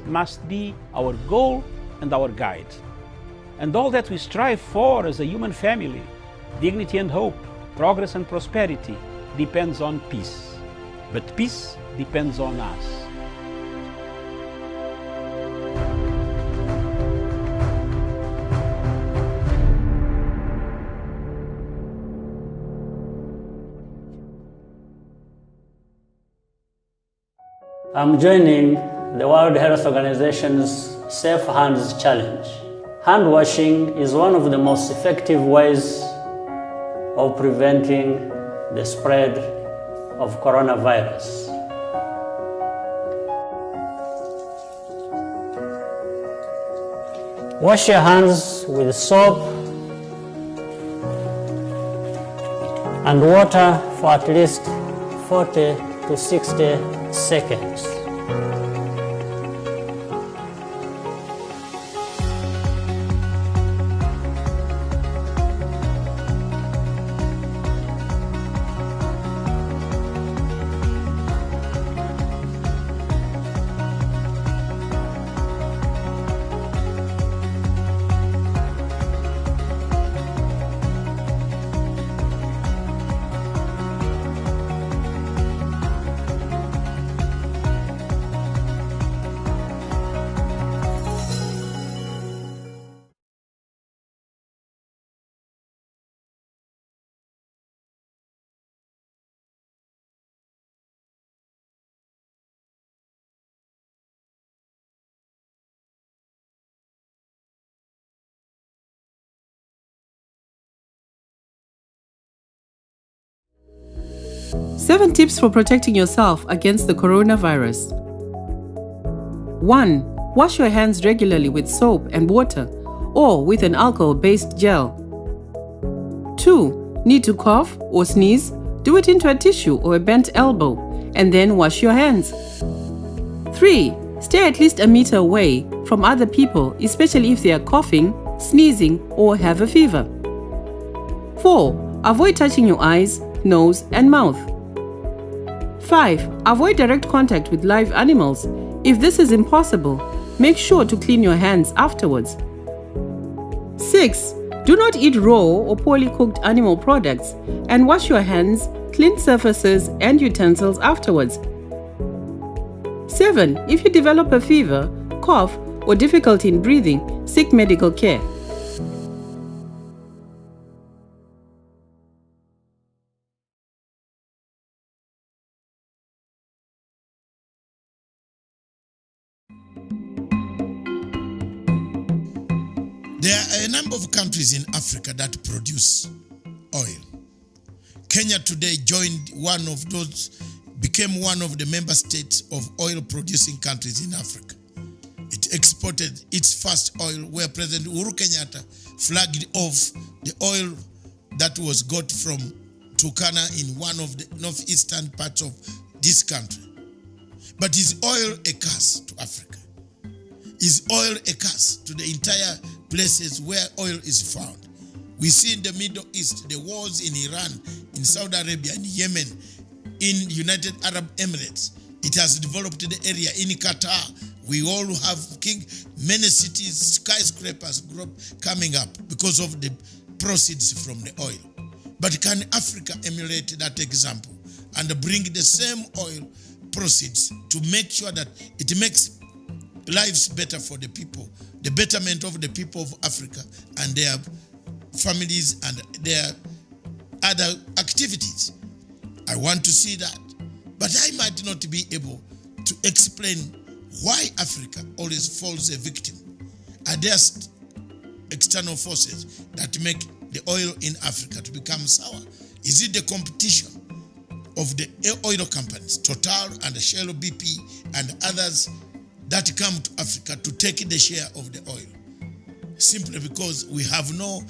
must be our goal and our guide. And all that we strive for as a human family, dignity and hope, progress and prosperity, depends on peace. But peace depends on us. I'm joining the World Health Organization's Safe Hands Challenge. Hand washing is one of the most effective ways of preventing the spread of coronavirus. Wash your hands with soap and water for at least 40 to 60 seconds. Seven tips for protecting yourself against the coronavirus. 1. Wash your hands regularly with soap and water or with an alcohol-based gel. 2. Need to cough or sneeze? Do it into a tissue or a bent elbow and then wash your hands. 3. Stay at least a meter away from other people, especially if they are coughing, sneezing, or have a fever. 4. Avoid touching your eyes, nose, and mouth. 5. Avoid direct contact with live animals. If this is impossible, make sure to clean your hands afterwards. 6. Do not eat raw or poorly cooked animal products and wash your hands, clean surfaces, and utensils afterwards. 7. If you develop a fever, cough, or difficulty in breathing, seek medical care. There are a number of countries in Africa that produce oil. Kenya today became one of the member states of oil producing countries in Africa. It exported its first oil where President Uhuru Kenyatta flagged off the oil that was got from Turkana in one of the northeastern parts of this country. But is oil a curse to Africa? Is oil a curse to the entire places where oil is found? We see in the Middle East, the wars in Iran, in Saudi Arabia, in Yemen, in United Arab Emirates. It has developed the area in Qatar. We all have many cities, skyscrapers coming up because of the proceeds from the oil. But can Africa emulate that example and bring the same oil proceeds to make sure that it makes lives better for the people, the betterment of the people of Africa and their families and their other activities? I want to see that. But I might not be able to explain why Africa always falls a victim. Are there external forces that make the oil in Africa to become sour? Is it the competition of the oil companies, Total and Shell BP and others that come to Africa to take the share of the oil? Simply because we have no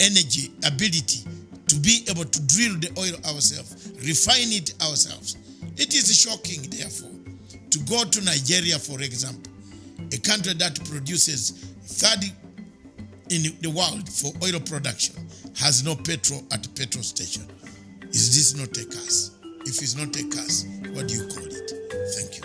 energy, ability to be able to drill the oil ourselves, refine it ourselves. It is shocking, therefore, to go to Nigeria, for example, a country that produces third in the world for oil production, has no petrol at petrol station. Is this not a curse? If it's not a curse, what do you call it? Thank you.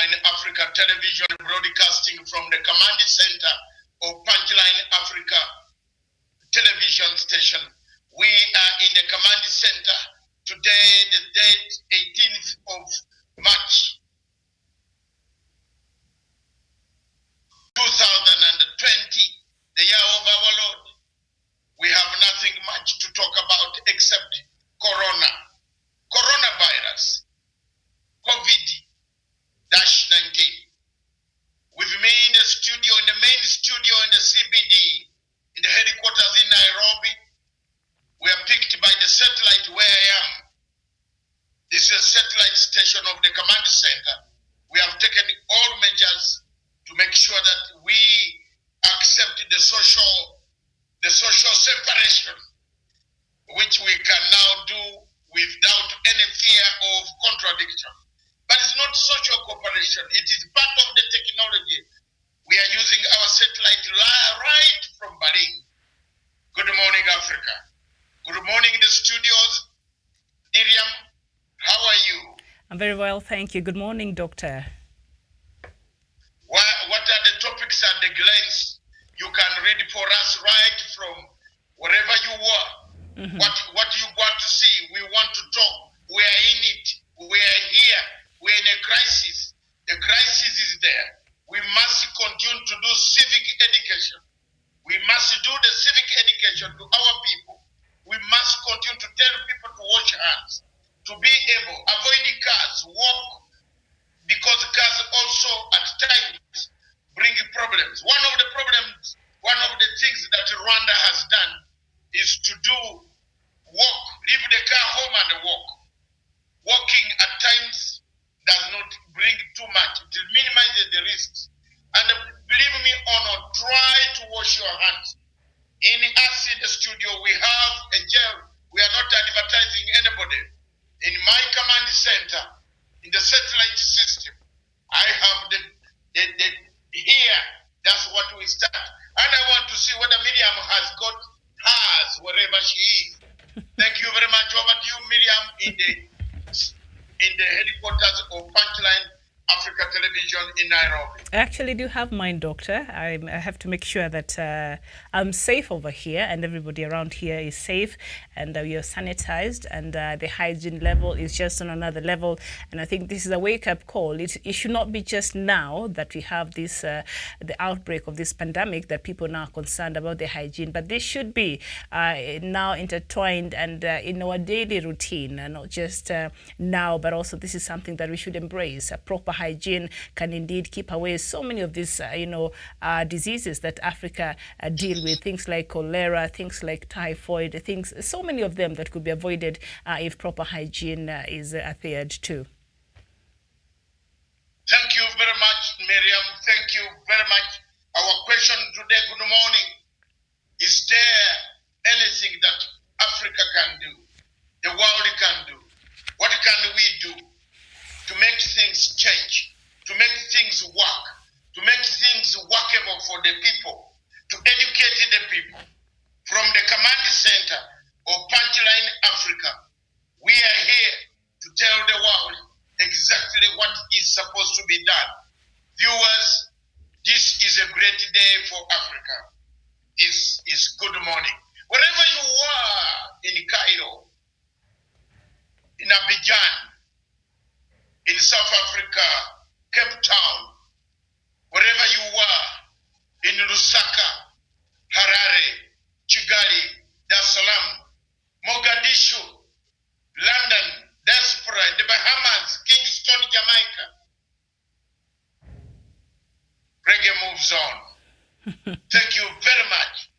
Punchline Africa Television, broadcasting from the command center of Punchline Africa Television Station. We are in the command center today, the date 18th of March 2020, the year of our Lord. We have nothing much to talk about except coronavirus, COVID-19. With me in the studio, in the main studio in the CBD, in the headquarters in Nairobi, we are picked by the satellite where I am. This is a satellite station of the command center. We have taken all measures to make sure that we accept the social separation, which we can now do without any fear of contradiction. But it's not social cooperation. It is part of the technology. We are using our satellite right from Berlin. Good morning, Africa. Good morning, the studios. Miriam, how are you? I'm very well, thank you. Good morning, Doctor. What are the topics at the glance? You can read for us right from wherever you were. Mm-hmm. What you want to see? We want to talk. We are in it. We are here. We're in a crisis. The crisis is there. We must continue to do civic education. We must do the civic education to our people. We must continue to tell people to wash hands, to be able, avoid the cars, walk, because cars also at times bring problems. One of the things that Rwanda has done is to leave the car home and walk. Walking at times does not bring too much. It minimizes the risks. And believe me or not, try to wash your hands. In us in the studio, we have a gel. We are not advertising anybody. In my command center, in the satellite system, I have the here. That's what we start. And I want to see whether Miriam has got hers wherever she is. Thank you very much. Over to you, Miriam, in the headquarters of Punchline Africa Television in Nairobi. I actually do have mine, Doctor. I have to make sure that I'm safe over here and everybody around here is safe and we are sanitized and the hygiene level is just on another level. And I think this is a wake-up call. It should not be just now that we have this the outbreak of this pandemic that people now are concerned about the hygiene, but this should be now intertwined and in our daily routine, not just now, but also this is something that we should embrace. A proper hygiene can indeed keep away so many of these, diseases that Africa deal with, things like cholera, things like typhoid, so many of them that could be avoided if proper hygiene is adhered to. Thank you very much, Miriam. Thank you very much. Our question today, good morning. Is there anything that Africa can do, the world can do? What can we do to make things change, to make things work, to make things workable for the people, to educate the people? From the command center of Punchline Africa, we are here to tell the world exactly what is supposed to be done. Viewers, this is a great day for Africa. This is good morning. Wherever you are, in Cairo, in Abidjan, in South Africa, Cape Town, wherever you are, in Lusaka, Harare, Kigali, Dar es Salaam, Mogadishu, London, Diaspora, the Bahamas, Kingston, Jamaica. Reggae moves on. Thank you very much.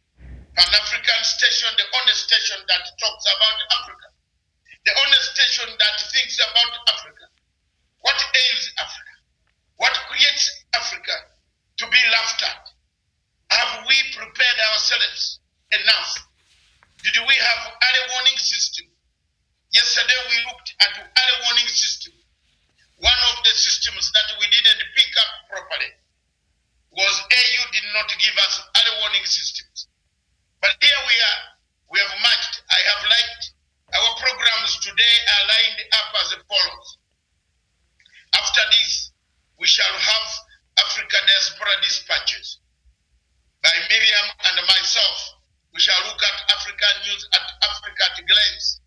Pan-African station, the only station that talks about Africa. The only station that thinks about Africa. What ails Africa? What creates Africa to be laughed at? Have we prepared ourselves enough? Did we have early warning system? Yesterday we looked at early warning system. One of the systems that we didn't pick up properly was AU did not give us early warning systems. But here we are. We have matched. I have liked our programs today are lined up as follows. After this, we shall have Africa Diaspora Dispatches. By Miriam and myself, we shall look at African news at Africa at a glance.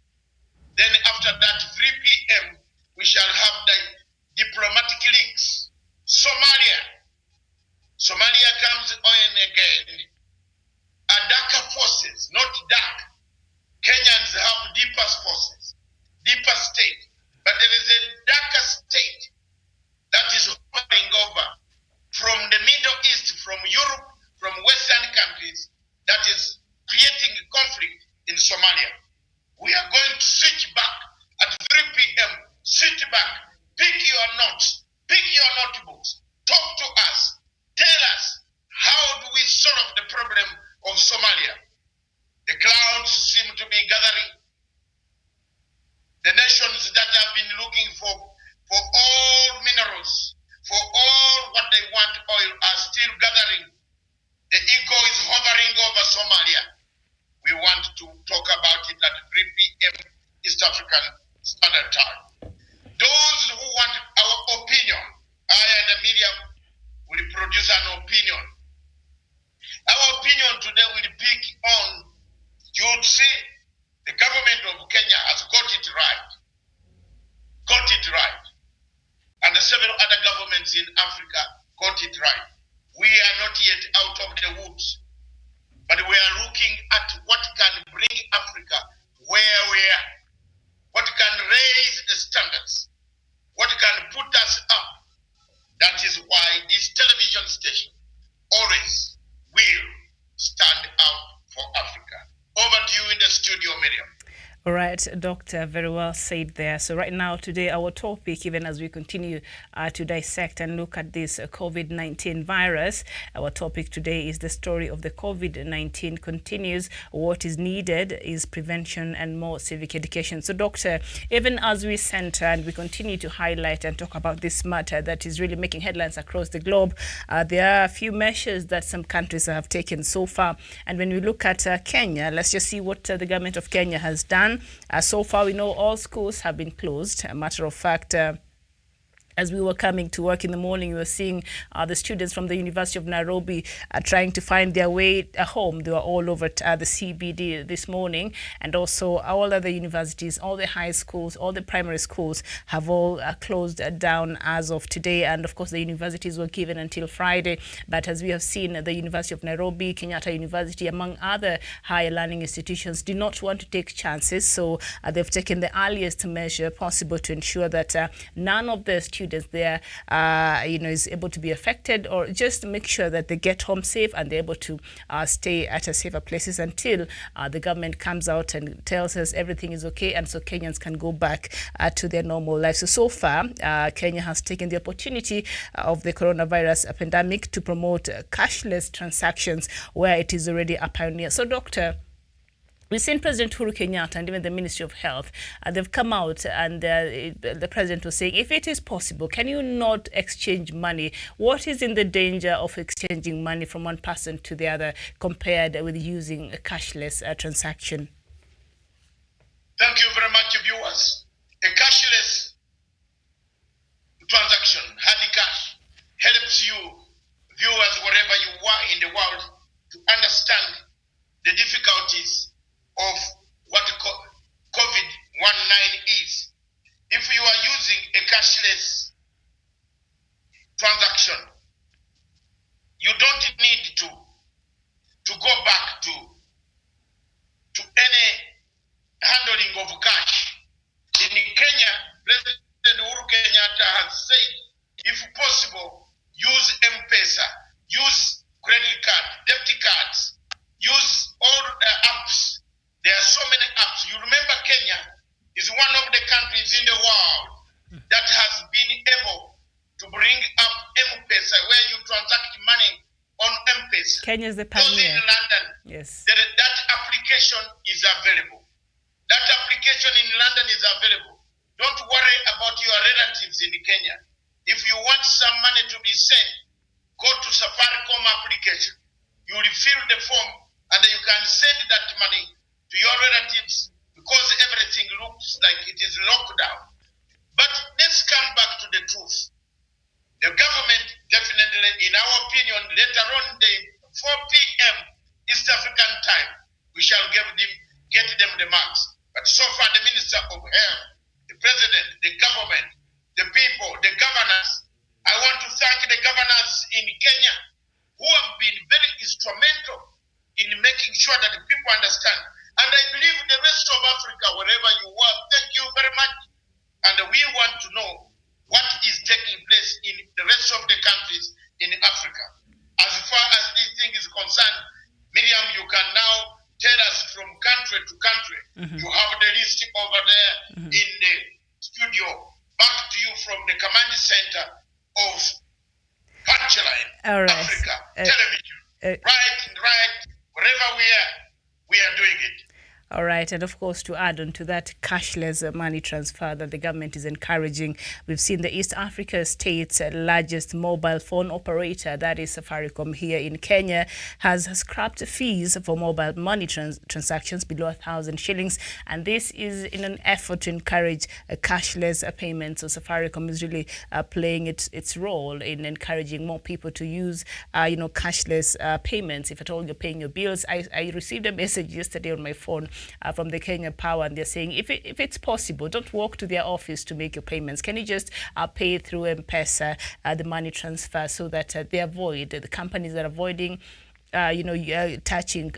Then after that, 3 p.m., we shall have the diplomatic links. Somalia comes on again. Darker forces, not dark. Kenyans have deeper forces, deeper state. But there is a darker state that is hovering over from the Middle East, from Europe, from Western countries, that is creating conflict in Somalia. We are going to switch back at 3 p.m. Switch back, pick your notes, pick your notebooks, talk to us, tell us how do we solve the problem of Somalia. The clouds seem to be gathering. The nations that have been looking for all minerals, for all what they want oil, are still gathering. The eagle is hovering over Somalia. We want to talk about it at 3 p.m. East African Standard Time. Those who want our opinion, I and Miriam will produce an opinion. Our opinion today will pick on, you would see, the government of Kenya has got it right. And the several other governments in Africa got it right. We are not yet out of the woods, but we are looking at what can bring Africa where we are, what can raise the standards, what can put us up. That is why this television station always will stand out for Africa. Over to you in the studio, Miriam. All right, Doctor, very well said there. So right now, today, our topic, even as we continue to dissect and look at this COVID-19 virus, our topic today is the story of the COVID-19 continues. What is needed is prevention and more civic education. So, Doctor, even as we center and we continue to highlight and talk about this matter that is really making headlines across the globe, there are a few measures that some countries have taken so far. And when we look at Kenya, let's just see what the government of Kenya has done. So far, we know all schools have been closed. A matter of fact, as we were coming to work in the morning, we were seeing the students from the University of Nairobi trying to find their way home. They were all over the CBD this morning. And also all other universities, all the high schools, all the primary schools have all closed down as of today. And of course, the universities were given until Friday. But as we have seen, the University of Nairobi, Kenyatta University, among other higher learning institutions, do not want to take chances. So they've taken the earliest measure possible to ensure that none of the students there is able to be affected, or just make sure that they get home safe and they're able to stay at a safer places until the government comes out and tells us everything is okay, and so Kenyans can go back to their normal life. So far, Kenya has taken the opportunity of the coronavirus pandemic to promote cashless transactions where it is already a pioneer. So, Doctor, we've seen President Uhuru Kenyatta and even the Ministry of Health, they've come out and the president was saying, if it is possible, can you not exchange money? What is in the danger of exchanging money from one person to the other compared with using a cashless transaction? Thank you very much, viewers. A cashless transaction, hard cash, helps you, viewers, wherever you are in the world, to understand the difficulties of what COVID-19 is. If you are using a cashless transaction, you don't need to go back to any handling of cash. In Kenya, President Uhuru Kenyatta has said, if possible, use M-Pesa, use credit card, debit cards, use all the apps. There are so many apps. You remember Kenya is one of the countries in the world that has been able to bring up M-Pesa, where you transact money on M-Pesa. Kenya is the Those pioneer. in London, Yes. that application is available. That application in London is available. Don't worry about your relatives in Kenya. If you want some money to be sent, go to Safaricom application. You will fill the form and you can send that money to your relatives because everything looks like it is locked down. But let's come back to the truth. The government definitely, in our opinion, later on the 4 p.m. East African time, we shall get them the marks. But so far, the Minister of Health, the President, the government, the people, the governors, I want to thank the governors in Kenya who have been very instrumental in making sure that the people understand. And I believe the rest of Africa, wherever you are, thank you very much. And we want to know what is taking place in the rest of the countries in Africa. As far as this thing is concerned, Miriam, you can now tell us from country to country. You have the list over there in the studio. Back to you from the command center of Punchline, Africa, television. Right, wherever we are doing it. All right, and of course, to add on to that cashless money transfer that the government is encouraging, we've seen the East Africa state's largest mobile phone operator, that is Safaricom here in Kenya, has scrapped fees for mobile money transactions below 1,000 shillings, and this is in an effort to encourage cashless payments. So Safaricom is really playing its role in encouraging more people to use, cashless payments. If at all you're paying your bills, I received a message yesterday on my phone from the Kenya Power, and they're saying if it's possible, don't walk to their office to make your payments. Can you just pay through M-Pesa, the money transfer, so that they avoid, the companies that are avoiding touching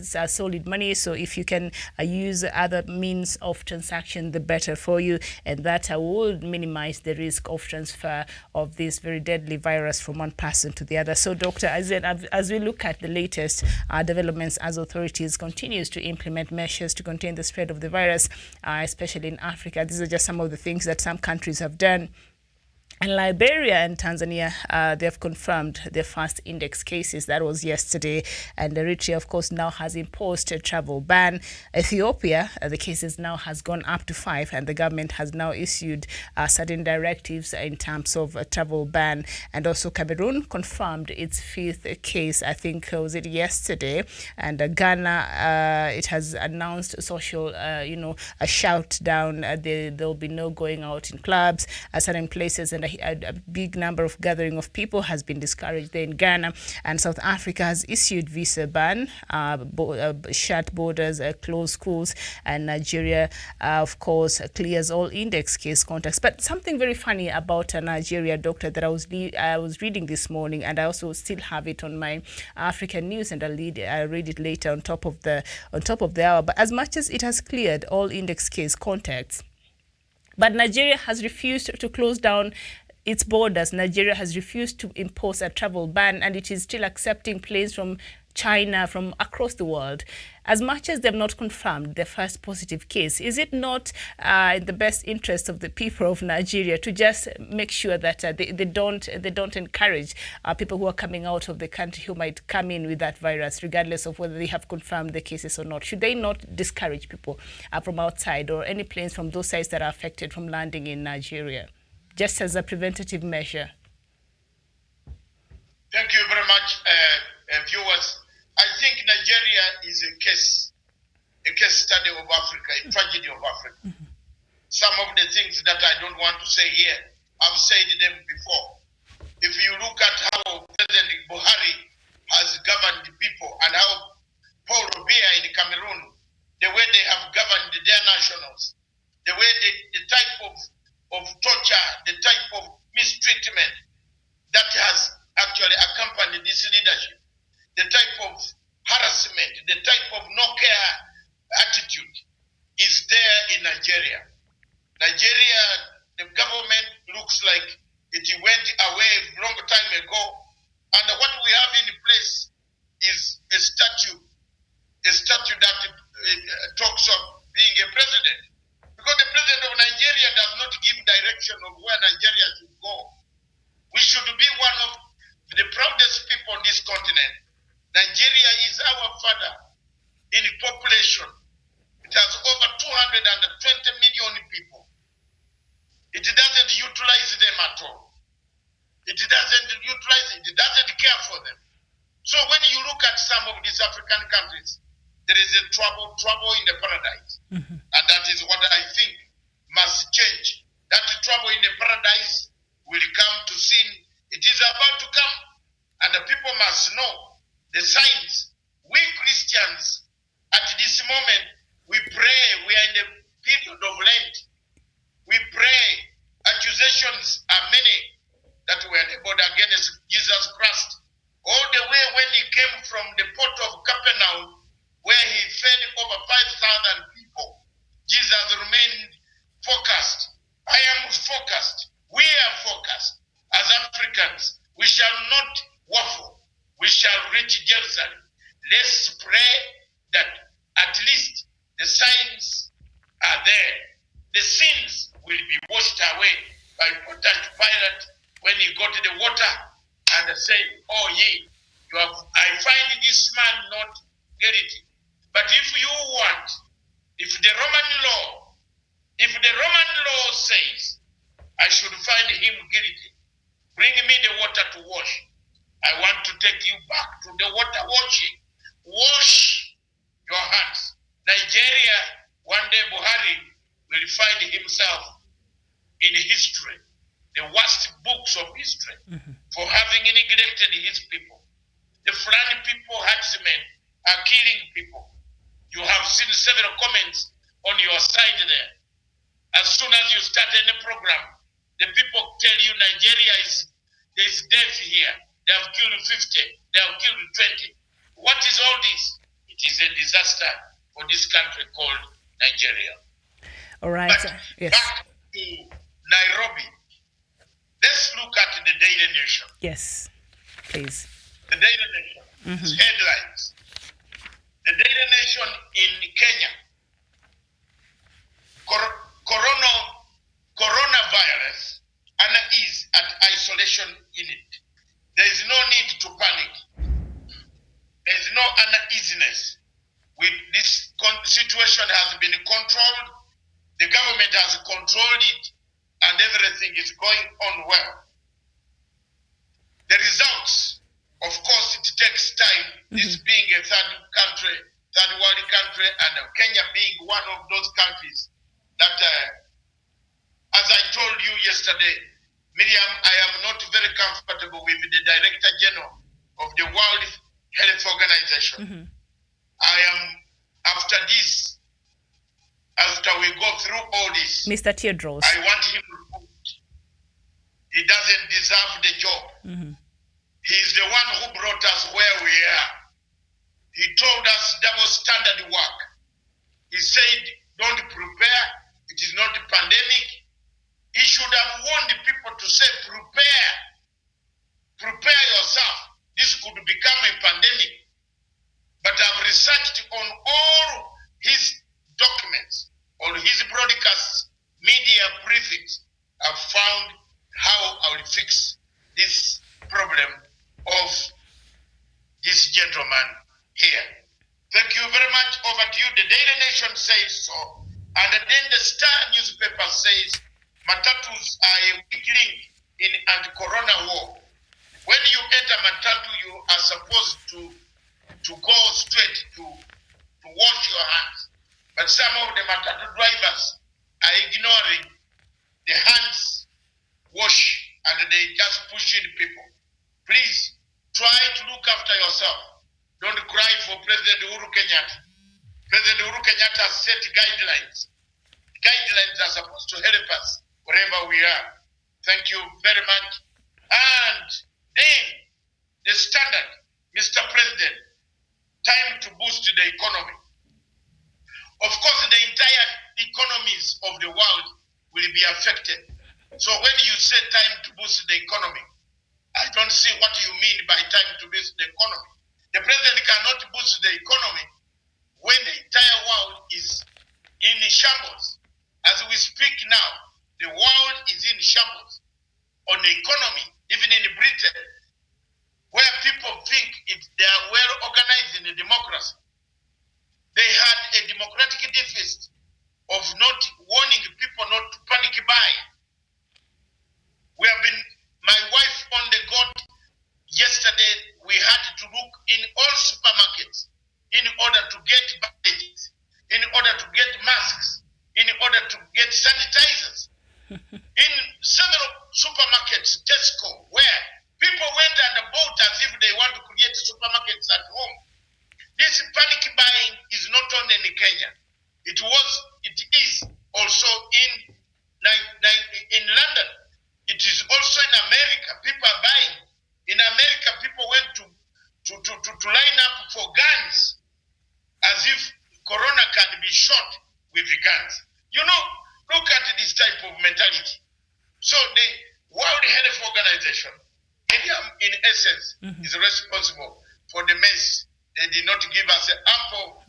solid money. So if you can use other means of transaction, the better for you, and that will minimize the risk of transfer of this very deadly virus from one person to the other. So, Dr. as we look at the latest developments as authorities continues to implement measures to contain the spread of the virus, especially in Africa, these are just some of the things that some countries have done. And Liberia and Tanzania, they have confirmed their first index cases. That was yesterday. And Eritrea, of course, now has imposed a travel ban. Ethiopia, the cases now has gone up to 5, and the government has now issued certain directives in terms of a travel ban. And also Cameroon confirmed its 5th case, I think, was it yesterday. And Ghana, it has announced social, a shout down. There'll be no going out in clubs, certain places, and a big number of gathering of people has been discouraged there in Ghana. And South Africa has issued visa ban, shut borders, closed schools, and Nigeria, of course, clears all index case contacts. But something very funny about Nigeria, Doctor, that I was reading this morning, and I also still have it on my African news, and I'll read it later on top of the hour. But as much as it has cleared all index case contacts, but Nigeria has refused to close down its borders. Nigeria has refused to impose a travel ban, and it is still accepting planes from China, from across the world. As much as they've not confirmed their first positive case, is it not in the best interest of the people of Nigeria to just make sure that they don't encourage people who are coming out of the country who might come in with that virus, regardless of whether they have confirmed the cases or not? Should they not discourage people from outside or any planes from those sides that are affected from landing in Nigeria, just as a preventative measure? Thank you very much, viewers. I think Nigeria is a case study of Africa, a tragedy of Africa. Some of the things that I don't want to say here, I've said them before. If you look at how President Buhari has governed the people, and how Paul Biya in Cameroon, the way they have governed their nationals, the way the type of torture, the type of mistreatment that has actually accompanied this leadership, the type of harassment, the type of no-care attitude is there in Nigeria. Nigeria, the government looks like it went away a long time ago, and what we have in place is a statue that talks of being a president. Because the president of Nigeria does not give direction of where Nigeria should go. We should be one of the proudest people on this continent. Nigeria is our father in population. It has over 220 million people. It doesn't utilize them at all. It doesn't care for them. So when you look at some of these African countries, there is a trouble in the paradise. And that is what I think must change. That trouble in the paradise will come to sin. It is about to come. And the people must know the signs. We Christians, at this moment, we pray. We are in the period of Lent. We pray. Accusations are many that were labeled against Jesus Christ. All the way when he came from the port of Capernaum, where he fed over 5,000 people, Jesus remained focused. I am focused. We are focused. As Africans, we shall not waffle. We shall reach Jerusalem. Let's pray that at least the signs are there. The sins will be washed away by Pontius Pilate when he got the water and said, "Oh ye, I find this man not guilty. But if you want, if the Roman law says I should find him guilty, bring me the water to wash. I want to take you back to the water washing. Wash your hands." Nigeria, one day Buhari will find himself in history, the worst books of history, for having neglected his people. The Fulani people, herdsmen, are killing people. You have seen several comments on your side there. As soon as you start any program, the people tell you Nigeria there's death here. They have killed 50, they have killed 20. What is all this? It is a disaster for this country called Nigeria. All right. But yes. Back to Nairobi. Let's look at the Daily Nation. Yes, please. The Daily Nation. Its headlines. The Daily Nation in Kenya. Coronavirus unease at isolation unit. There is no need to panic. There is no uneasiness. With this situation has been controlled. The government has controlled it, and everything is going on well. The results, of course, it takes time. This being a third world country, and Kenya being one of those countries that, as I told you yesterday, Miriam, I am not very comfortable with the Director General of the World Health Organization. I am, after we go through all this, Mr. Tedros, I want him removed. He doesn't deserve the job. He's the one who brought us where we are. He told us double standard work. He said, don't prepare. It is not a pandemic. He should have warned the people to say, prepare. Prepare yourself. This could become a pandemic. But I've researched on all his documents, on his broadcasts, media briefings. I've found how I will fix this problem of this gentleman here. Thank you very much. Over to you. The Daily Nation says so. And then the Star newspaper says Matatus are a weak link in anti-corona war. When you enter Matatu, you are supposed to go straight to wash your hands. But some of the Matatu drivers are ignoring the hands wash and they just pushing people. Please try to look after yourself. Don't cry for President Uhuru Kenyatta. President Uhuru Kenyatta has set guidelines. Guidelines are supposed to help us wherever we are. Thank you very much. And then the standard, Mr. President, time to boost the economy. Of course, the entire economies of the world will be affected. So when you say time to boost the economy, I don't see what you mean by time to boost the economy. The president cannot boost the economy when the entire world is in shambles. As we speak now, the world is in shambles on the economy, even in Britain, where people think they are well organized in a democracy. They had a democratic deficit of not warning people not to panic buy. My wife on the goat yesterday, we had to look in all supermarkets in order to get bandages, in order to get masks, in order to get sanitizers. in several supermarkets, Tesco, where people went and bought as if they want to create supermarkets at home. This panic buying is not only in Kenya. It is also in London. It is also in America. People are buying. In America, people went to line up for guns as if Corona can be shot with the guns. You know, look at this type of mentality. So the World Health Organization, in essence, is responsible for the mess. They did not give us ample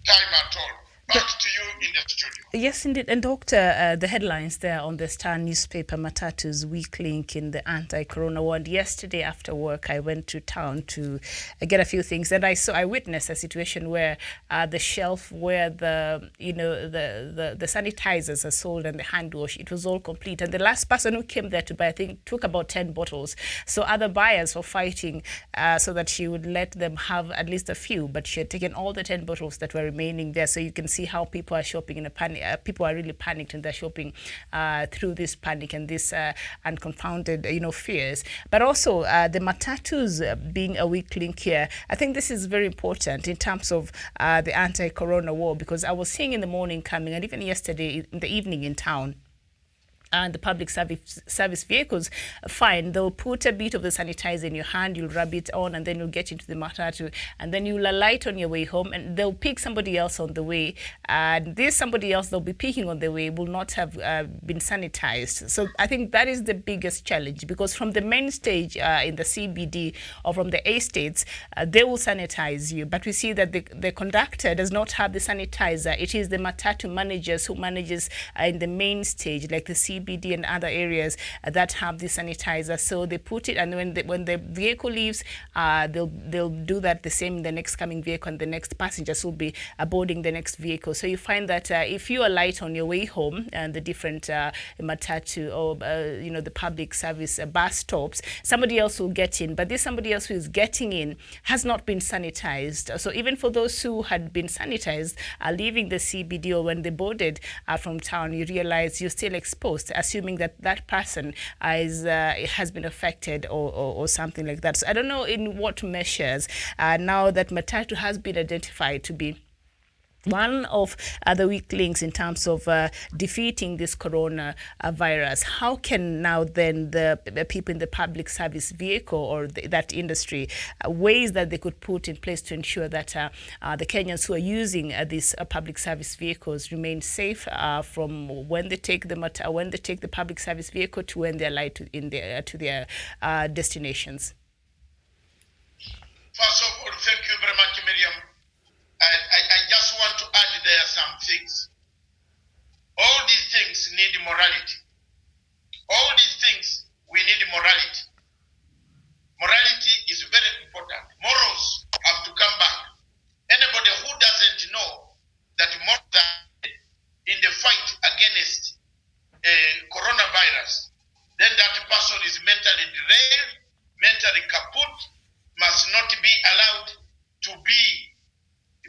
time at all. Back to you in the studio. Yes, indeed. And Doctor, the headlines there on the Star newspaper, Matatu's weak link in the anti-corona war. And yesterday after work, I went to town to get a few things, and I witnessed a situation where the shelf where the sanitizers are sold and the hand wash, it was all complete. And the last person who came there to buy, I think, took about 10 bottles. So other buyers were fighting so that she would let them have at least a few, but she had taken all the 10 bottles that were remaining there. So you can see how people are shopping in a panic. People are really panicked, and they're shopping through this panic and this unconfounded, fears. But also the matatus being a weak link here. I think this is very important in terms of the anti-corona war, because I was seeing in the morning coming, and even yesterday in the evening in town, and the public service vehicles, fine, they'll put a bit of the sanitizer in your hand, you'll rub it on, and then you'll get into the matatu, and then you'll alight on your way home, and they'll pick somebody else on the way, and this somebody else they'll be picking on the way will not have been sanitized. So I think that is the biggest challenge, because from the main stage in the CBD or from the A states, they will sanitize you, but we see that the conductor does not have the sanitizer. It is the matatu managers who manages in the main stage, like the CBD and other areas that have the sanitizer. So they put it, and when the vehicle leaves, they'll do that the same in the next coming vehicle, and the next passengers will be boarding the next vehicle. So you find that if you alight on your way home and the different matatu or the public service bus stops, somebody else will get in, but this somebody else who is getting in has not been sanitized. So even for those who had been sanitized leaving the CBD, or when they boarded from town, you realize you're still exposed, assuming that person has been affected or something like that. So I don't know in what measures, now that matatu has been identified to be one of the weak links in terms of defeating this corona virus, how can now then the people in the public service vehicle or that industry ways that they could put in place to ensure that the Kenyans who are using these public service vehicles remain safe from when they take the public service vehicle to when they alight to their destinations? First of all, thank you very much, Miriam. I just want to add there some things. All these things need morality. All these things, we need morality. Morality is very important. Morals have to come back. Anybody who doesn't know that morals in the fight against coronavirus, then that person is mentally derailed, mentally kaput, must not be allowed to be,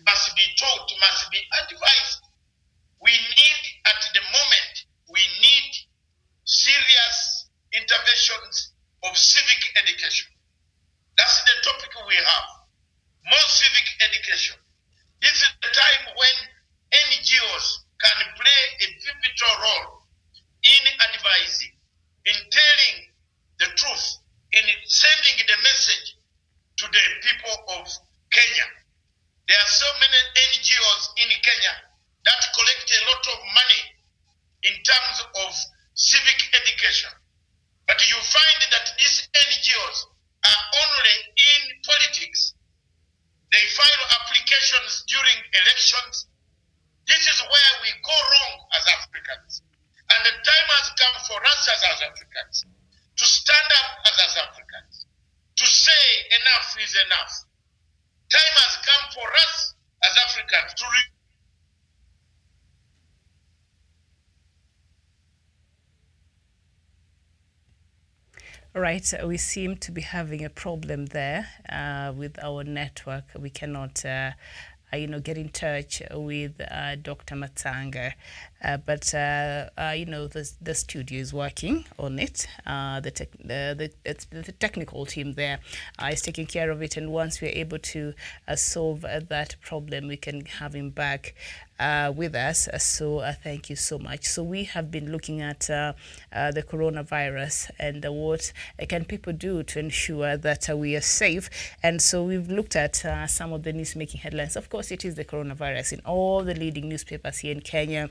must be taught, must be advised. We need, at the moment, we need serious interventions of civic education. That's the topic we have. More civic education. This is the time when NGOs can play a pivotal role in advising, in telling the truth, in sending the message to the people of Kenya. There are so many NGOs in Kenya that collect a lot of money in terms of civic education. But you find that these NGOs are only in politics. They file applications during elections. This is where we go wrong as Africans. And the time has come for us as Africans to stand up as Africans, to say enough is enough. Time has come for us as Africans to Right, we seem to be having a problem there with our network. We cannot get in touch with Dr. Matanga. But the studio is working on it. The technical team there is taking care of it, and once we're able to solve that problem, we can have him back with us. So thank you so much. So we have been looking at the coronavirus and what can people do to ensure that we are safe. And so we've looked at some of the news-making headlines. Of course, it is the coronavirus in all the leading newspapers here in Kenya.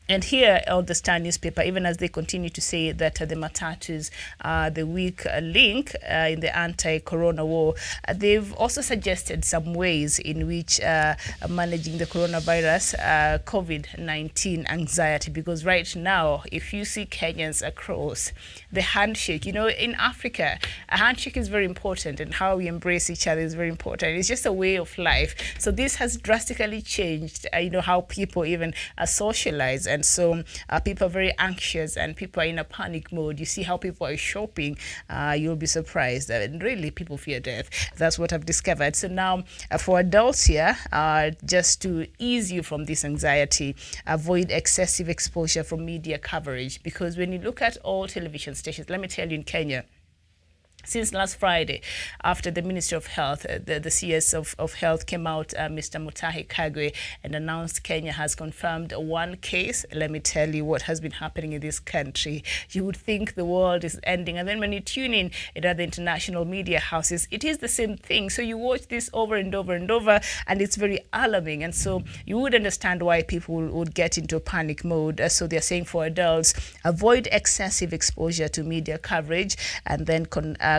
And here on the Star newspaper, even as they continue to say that the matatus are the weak link in the anti-corona war, they've also suggested some ways in which managing the coronavirus, COVID-19 anxiety, because right now, if you see Kenyans across, the handshake, in Africa, a handshake is very important, and how we embrace each other is very important. It's just a way of life. So this has drastically changed, how people even socialize. And so people are very anxious and people are in a panic mode. You see how people are shopping, you'll be surprised. And really, people fear death. That's what I've discovered. So now for adults here, just to ease you from this anxiety, avoid excessive exposure from media coverage. Because when you look at all television stations, let me tell you, in Kenya, since last Friday, after the Ministry of Health, the CS of Health came out, Mr. Mutahi Kagwe, and announced Kenya has confirmed one case. Let me tell you what has been happening in this country. You would think the world is ending. And then when you tune in at other international media houses, it is the same thing. So you watch this over and over and over, and it's very alarming. And so you would understand why people would get into panic mode. So they're saying for adults, avoid excessive exposure to media coverage, and then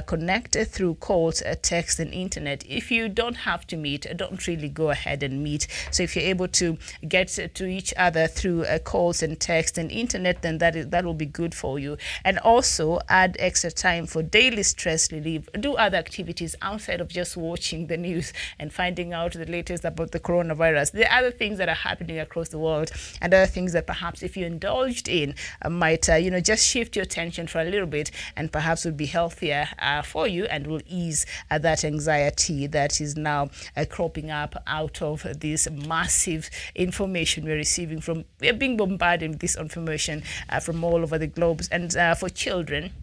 connect through calls, text, and internet. If you don't have to meet, don't really go ahead and meet. So if you're able to get to each other through calls and text and internet, then that will be good for you. And also add extra time for daily stress relief. Do other activities outside of just watching the news and finding out the latest about the coronavirus. There are other things that are happening across the world, and other things that perhaps if you indulged in might just shift your attention for a little bit, and perhaps would be healthier for you, and will ease that anxiety that is now cropping up out of this massive information we're receiving we're being bombarded with this information from all over the globe. And for children,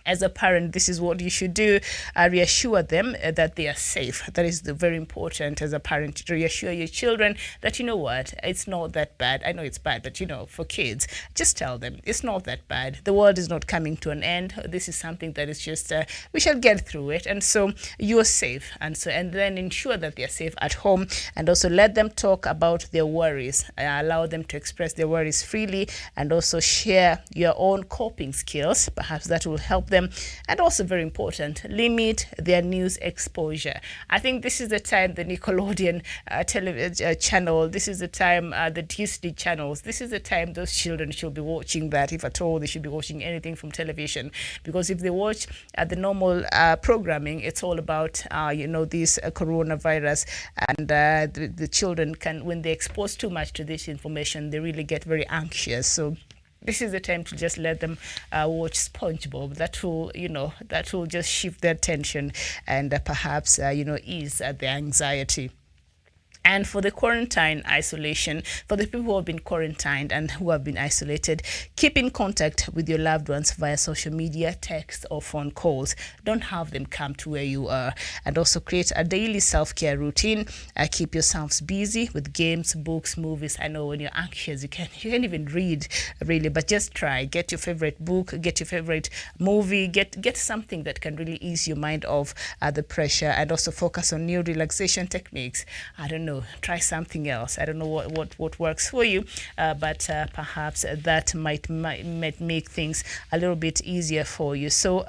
as a parent, this is what you should do. Reassure them that they are safe. That is very important as a parent, to reassure your children that, you know what, it's not that bad. I know it's bad, but, for kids, just tell them it's not that bad. The world is not coming to an end. This is something that is just, we shall get through it. And so you're safe. And then ensure that they're safe at home, and also let them talk about their worries. Allow them to express their worries freely, and also share your own coping skills. Perhaps that will help them. And also very important, limit their news exposure. I think this is the time the Nickelodeon television channel, this is the time the Disney channels, this is the time those children should be watching that, if at all they should be watching anything from television. Because if they watch the normal programming, it's all about this coronavirus, and the children can, when they're exposed too much to this information, they really get very anxious. So this is the time to just let them watch SpongeBob. That will just shift their attention, and perhaps ease their anxiety. And for the quarantine isolation, for the people who have been quarantined and who have been isolated, keep in contact with your loved ones via social media, text, or phone calls. Don't have them come to where you are. And also create a daily self-care routine. Keep yourselves busy with games, books, movies. I know when you're anxious, you can't even read, really, but just try. Get your favorite book, get your favorite movie, get something that can really ease your mind of the pressure, and also focus on new relaxation techniques. I don't know. Try something else. I don't know what works for you, but perhaps that might make things a little bit easier for you. So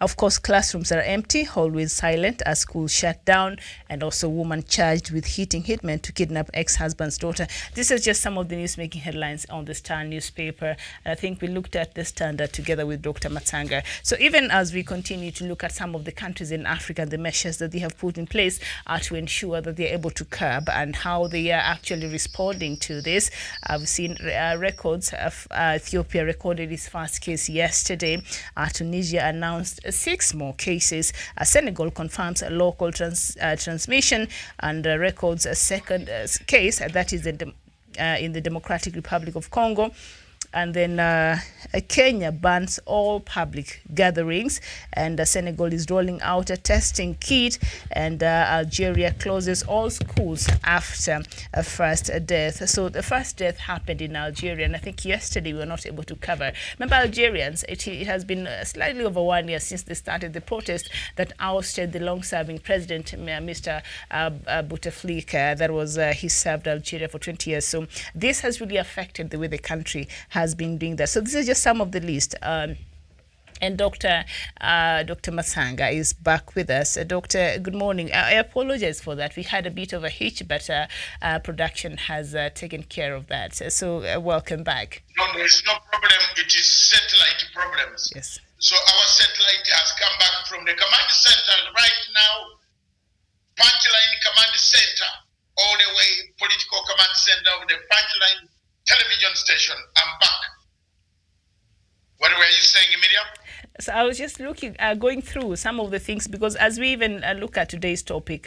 of course, classrooms are empty, always silent as schools shut down, and also woman charged with hitmen to kidnap ex-husband's daughter. This is just some of the news-making headlines on the Star newspaper. And I think we looked at the Standard together with Dr. Matanga. So even as we continue to look at some of the countries in Africa and the measures that they have put in place to ensure that they're able to curb and how they are actually responding to this, I've seen records of Ethiopia recorded its first case yesterday. Tunisia announced announced 6 more cases. Senegal confirms a local transmission and records a second case, that is in the Democratic Republic of Congo. And then Kenya bans all public gatherings, and Senegal is rolling out a testing kit, and Algeria closes all schools after a first death. So the first death happened in Algeria, and I think yesterday we were not able to cover. Remember, Algerians, it has been slightly over 1 year since they started the protest that ousted the long-serving president, Mr. Bouteflika. That was, he served Algeria for 20 years. So this has really affected the way the country has been doing that. So this is just some of the list. And Dr. Masanga is back with us. Doctor, good morning. I apologize for that. We had a bit of a hitch, but production has taken care of that. So welcome back. No, there is no problem. It is satellite problems. Yes. So our satellite has come back from the command center right now. Punchline command center, all the way political command center of the Punchline television station. I'm back. What were you saying, Miriam? So I was just going through some of the things, because as we even look at today's topic,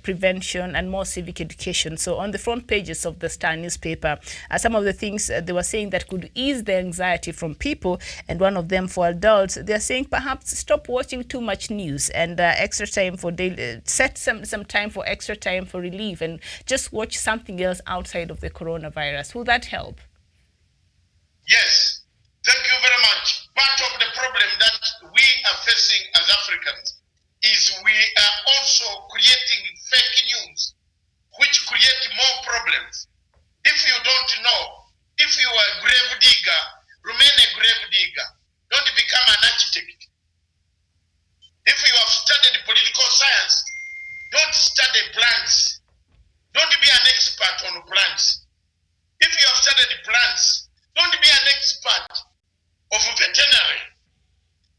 prevention and more civic education. So on the front pages of the Star newspaper, some of the things they were saying that could ease the anxiety from people, and one of them for adults, they're saying perhaps stop watching too much news and extra time for daily, set some time for extra time for relief, and just watch something else outside of the coronavirus. Will that help? Yes. Thank you very much. Part of the problem that we are facing as Africans is we are also creating fake news, which create more problems. If you don't know, if you are a grave digger, remain a grave digger. Don't become an architect. If you have studied political science, don't study plants. Don't be an expert on plants. If you have studied plants, don't be an expert of veterinary.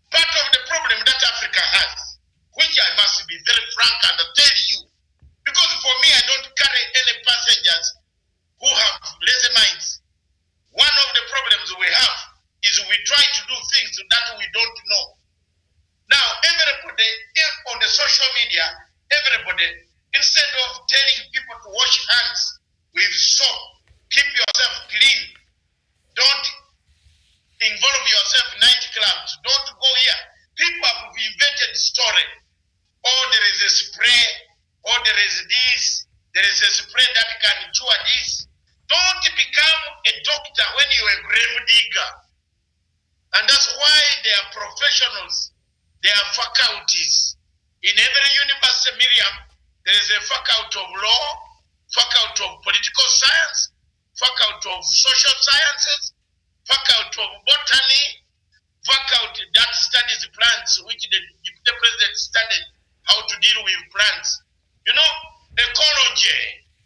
Part of the problem that Africa has, which I must be very frank and tell you, because for me I don't carry any passengers who have lazy minds. One of the problems we have is we try to do things that we don't know. Now everybody on the social media, everybody, instead of telling people to wash hands with soap, keep yourself clean, don't involve yourself in nightclubs, don't go here. People have invented story. Oh, there is a spray, oh, there is this, there is a spray that can cure this. Don't become a doctor when you're a grave digger. And that's why they are professionals, they are faculties. In every university, Miriam, there is a faculty of law, faculty of political science, faculty of social sciences, faculty of botany, faculty that studies plants, which the president studied how to deal with plants. You know, ecology,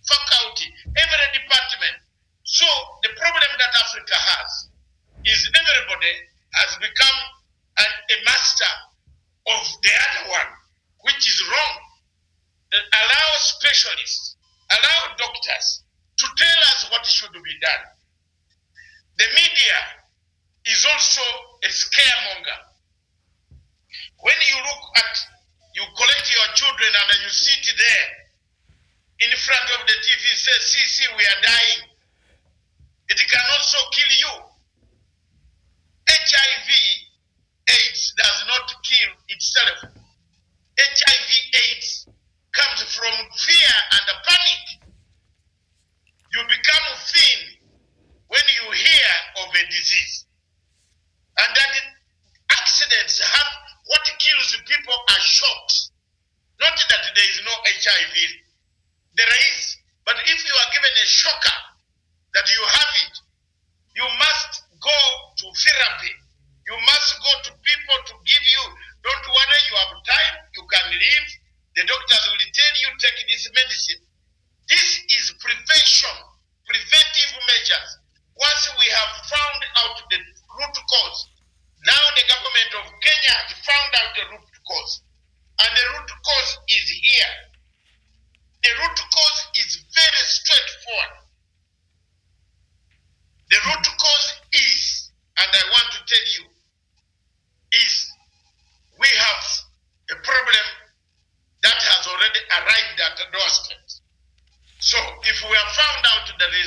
faculty, every department. So the problem that Africa has is everybody has become a master of the other one, which is wrong. Allow specialists, allow doctors to tell us what should be done. The media is also a scaremonger. When you look at, you collect your children and you sit there in front of the TV, say, see, we are dying. It can also kill you. HIV, AIDS does not kill itself. HIV, AIDS comes from fear and panic. You become thin when you hear of a disease. And that accidents have, what kills people are shocks. Not that there is no HIV. There is, but if you are given a shocker that you have it, you must go to therapy. You must go to people to give you, don't worry, you have time, you can live. The doctors will tell you, take this medicine. This is prevention, preventive measures. Once we have found out the root cause, now the government of Kenya has found out the root cause. And the root cause is here. The root cause is very straightforward. The root cause is, and I want to tell you, is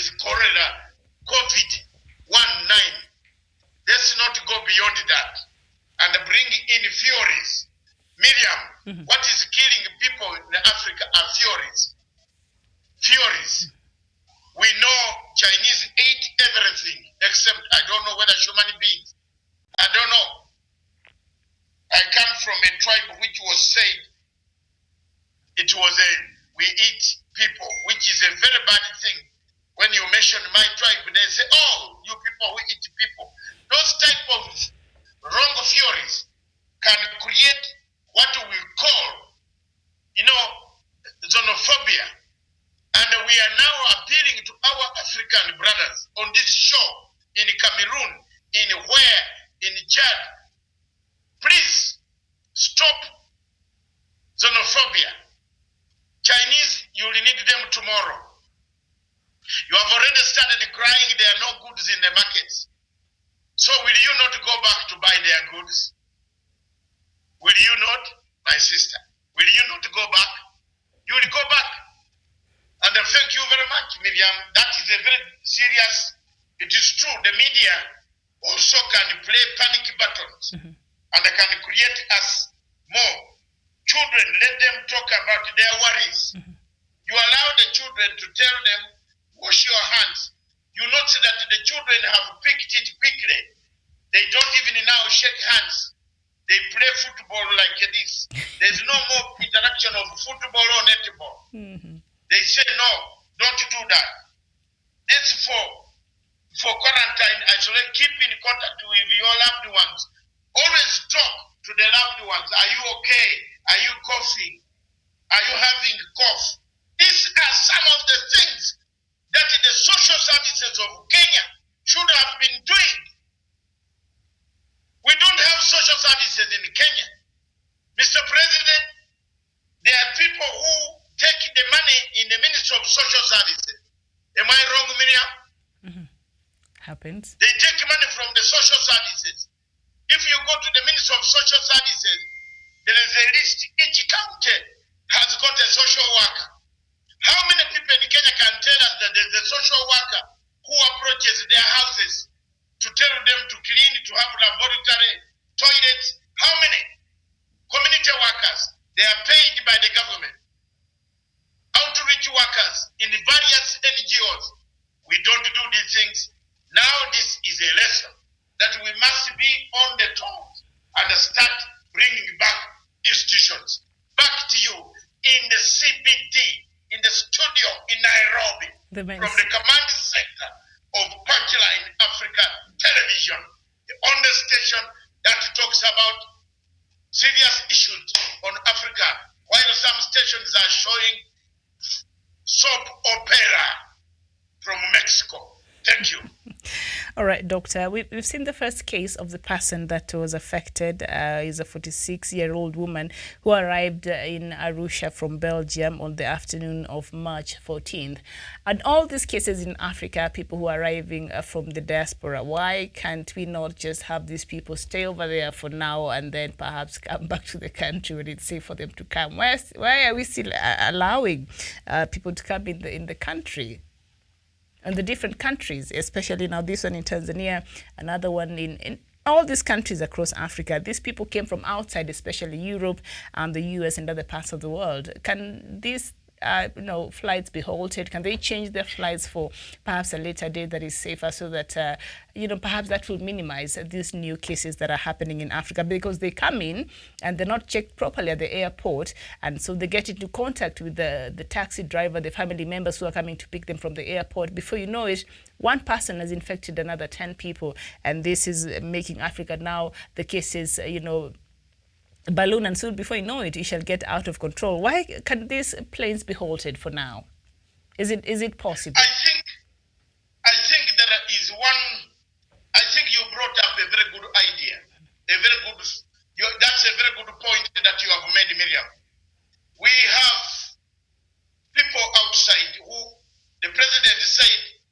is cholera, COVID-19. Let's not go beyond that and bring in theories. Miriam, what is killing people in Africa are theories. Theories. We know Chinese ate everything except, I don't know whether human beings. I don't know. I come from a tribe which was said we eat people, which is a very bad thing. When you mention my tribe, they say, oh, you people, we eat people. Those type of wrong theories can create what we call, xenophobia. And we are now appealing to our African brothers on this show in Cameroon, in Chad. Please stop xenophobia. Chinese, you will need them tomorrow. You have already started crying there are no goods in the markets. So will you not go back to buy their goods? Will you not, my sister? Will you not go back? You will go back. And thank you very much, Miriam. That is a very serious, it is true, the media also can play panic buttons and they can create us more. Children, let them talk about their worries. You allow the children to tell them, wash your hands. You notice that the children have picked it quickly. They don't even now shake hands. They play football like this. There's no more interaction of football or netball. They say, no, don't do that. This for quarantine, isolate, keep in contact with your loved ones. Always talk to the loved ones. Are you okay? Are you coughing? Are you having cough? These are some of the things that the social services of Kenya should have been doing. We don't have social services in Kenya. Mr. President, there are people who take the money in the Ministry of Social Services. Am I wrong, Miriam? Happens. They take money from the social services. If you go to the Ministry of Social Services, there is a list. Each county has got a social worker. How many people in Kenya can tell us that there's a social worker who approaches their houses to tell them to clean, to have laboratory, toilets? How many? Community workers, they are paid by the government. Outreach workers in the various NGOs. We don't do these things. Now this is a lesson that we must be on the toes and start bringing back institutions. Back to you in the CBD, in the studio in Nairobi, from the command center of Punchline Africa Television, the only station that talks about serious issues on Africa, while some stations are showing soap opera from Mexico. Thank you. All right, Doctor. We've seen the first case of the person that was affected. Is a 46-year-old woman who arrived in Arusha from Belgium on the afternoon of March 14th. And all these cases in Africa, people who are arriving from the diaspora, why can't we not just have these people stay over there for now and then perhaps come back to the country when it's safe for them to come? Why are we still allowing people to come in the country? And the different countries, especially now this one in Tanzania, another one in all these countries across Africa. These people came from outside, especially Europe and the US and other parts of the world. Can these flights be halted? Can they change their flights for perhaps a later date that is safer so that, perhaps that will minimize these new cases that are happening in Africa, because they come in and they're not checked properly at the airport, and so they get into contact with the taxi driver, the family members who are coming to pick them from the airport. Before you know it, one person has infected another 10 people, and this is making Africa now, the cases, balloon, and soon before you know it, you shall get out of control. Why can these planes be halted for now? Is it possible? I think there is one. I think you brought up a very good idea. That's a very good point that you have made, Miriam. We have people outside who the president said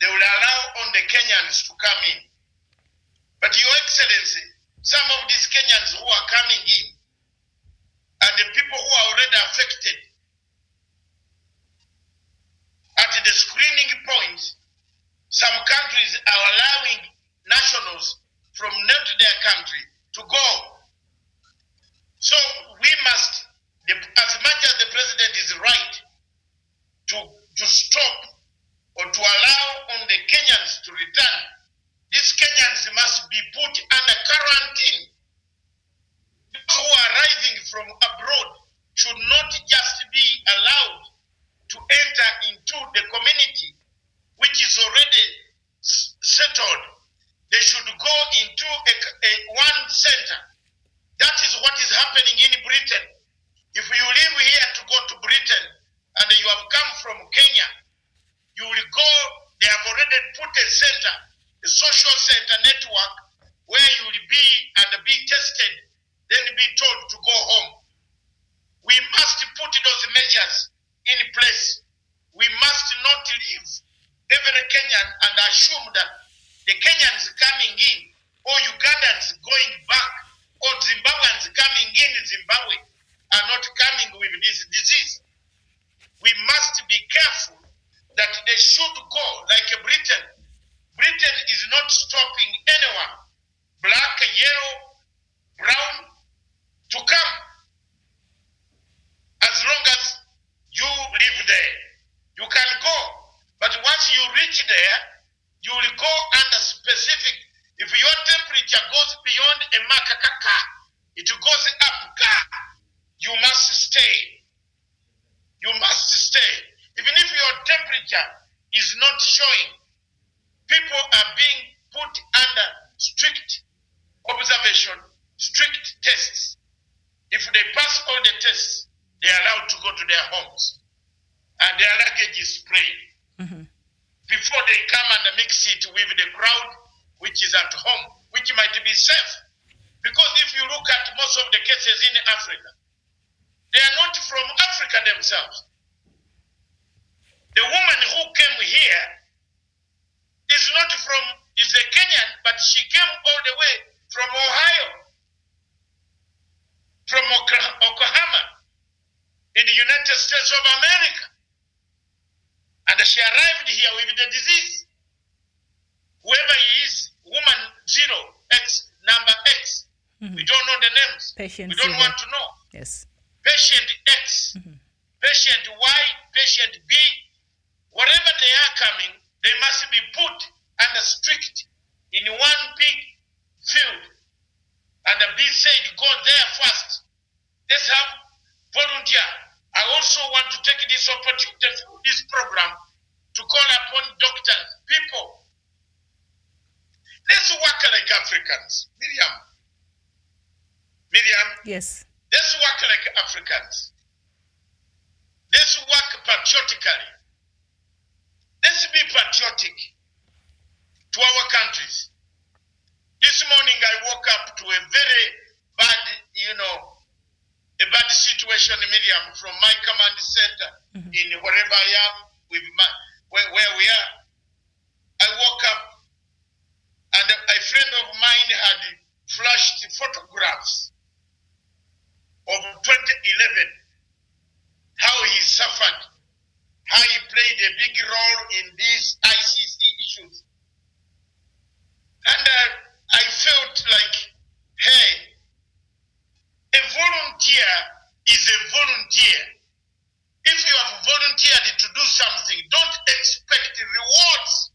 they will allow on the Kenyans to come in. But Your Excellency, some of these Kenyans who are coming in are the people who are already affected. At the screening point, in place. We must not leave every Kenyan and assume that the Kenyans coming in or Ugandans going back or Zimbabweans coming in Zimbabwe are not coming with this disease. We must be careful that they should go like Britain. Britain is not stopping anyone, black, yellow, brown, to come. As long as you live there, you can go. But once you reach there, you will go under specific. If your temperature goes beyond a mark, it goes up, you must stay. You must stay. Even if your temperature is not showing, people are being put under strict observation, strict tests. If they pass all the tests, they are allowed to go to their homes. And their luggage is sprayed. Before they come and mix it with the crowd, which is at home, which might be safe. Because if you look at most of the cases in Africa, they are not from Africa themselves. The woman who came here is a Kenyan, but she came all the way from Ohio, from Oklahoma, in the United States of America. And she arrived here with the disease. Whoever he is, woman 0X, number X, we don't know the names. Patient we don't want to know. Yes. Patient X, patient Y, patient B, wherever they are coming, they must be put under strict in one big field. And the B said, go there first. Let's have volunteer. I also want to take this opportunity through this program to call upon doctors, people. Let's work like Africans. Miriam. Yes. Let's work like Africans. Let's work patriotically. Let's be patriotic to our countries. This morning I woke up to a very bad, a bad situation, Miriam, from my command center in wherever I am, with where we are. I woke up and a friend of mine had flashed photographs of 2011, how he suffered, how he played a big role in these ICC issues. And I felt like, hey, a volunteer is a volunteer. If you have volunteered to do something, don't expect rewards.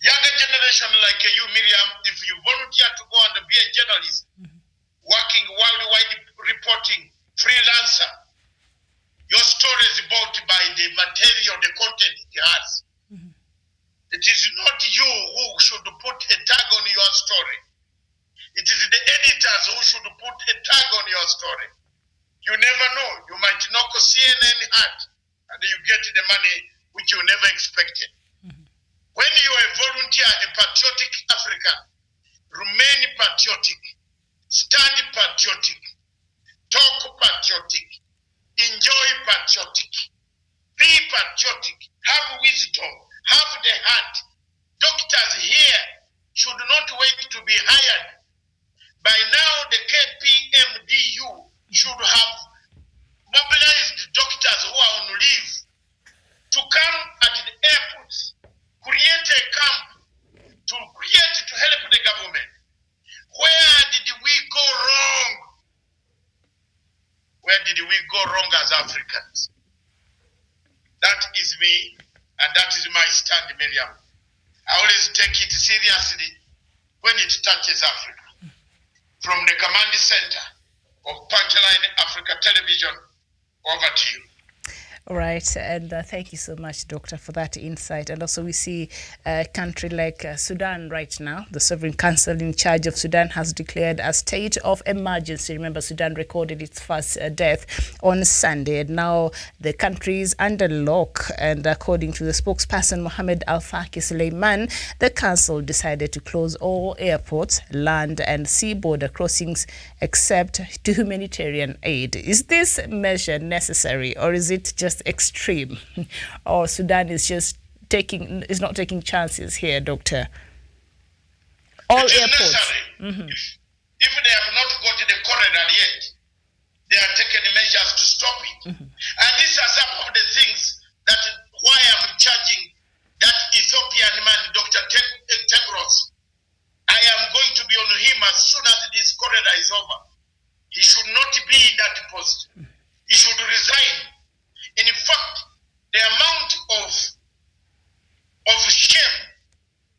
Younger generation like you, Miriam, if you volunteer to go and be a journalist, working worldwide reporting, freelancer, your story is bought by the material, the content it has. It is not you who should put a tag on your story. It is the editors who should put a tag on your story. You never know. You might knock a CNN hat and you get the money which you never expected. When you are a volunteer, a patriotic African, remain patriotic, stand patriotic, talk patriotic, enjoy patriotic, be patriotic, have wisdom, have the heart. Doctors here should not wait to be hired. By now, the KPMDU should have mobilized doctors who are on leave to come at the airports, create a camp, to help the government. Where did we go wrong? Where did we go wrong as Africans? That is me, and that is my stand, Miriam. I always take it seriously when it touches Africa. From the command center of Punchline Africa Television, over to you. All right, and thank you so much, Doctor, for that insight. And also, we see a country like Sudan right now. The Sovereign Council in charge of Sudan has declared a state of emergency. Remember, Sudan recorded its first death on Sunday, and now the country is under lock. And according to the spokesperson, Mohammed Al-Faki Suleiman, the council decided to close all airports, land and sea border crossings except to humanitarian aid. Is this measure necessary, or is it just extreme? Or Sudan is just not taking chances here, Doctor? All it is airports. Necessary. If they have not got the corridor yet, they are taking measures to stop it. And these are some of the things that why I'm charging that Ethiopian man, Dr. Tegros. I am going to be on him as soon as this corridor is over. He should not be in that post. He should resign. In fact, the amount of shame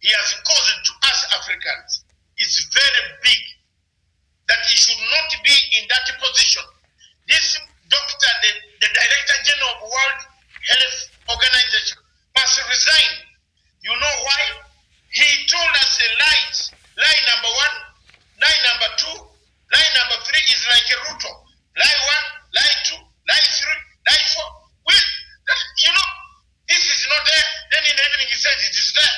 he has caused to us Africans is very big, that he should not be in that position. This doctor, the Director General of World Health Organization, must resign. You know why? He told us the lies. Lie number 1, lie number 2, lie number 3 is like a Ruto. Lie 1, lie 2, lie 3, lie 4. You know, this is not there. Then in the evening he says it is there.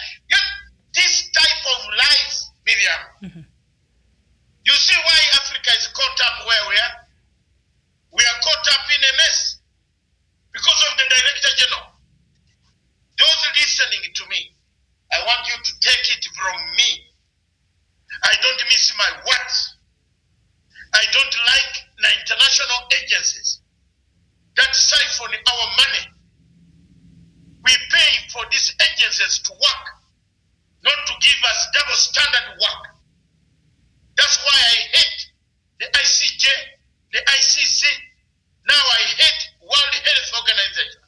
This type of lies, Miriam. You see why Africa is caught up where we are? We are caught up in a mess because of the Director General. Those listening to me, I want you to take it from me. I don't miss my words. I don't like the international agencies that siphon our money. We pay for these agencies to work, not to give us double standard work. That's why I hate the ICJ, the ICC. Now I hate World Health Organization.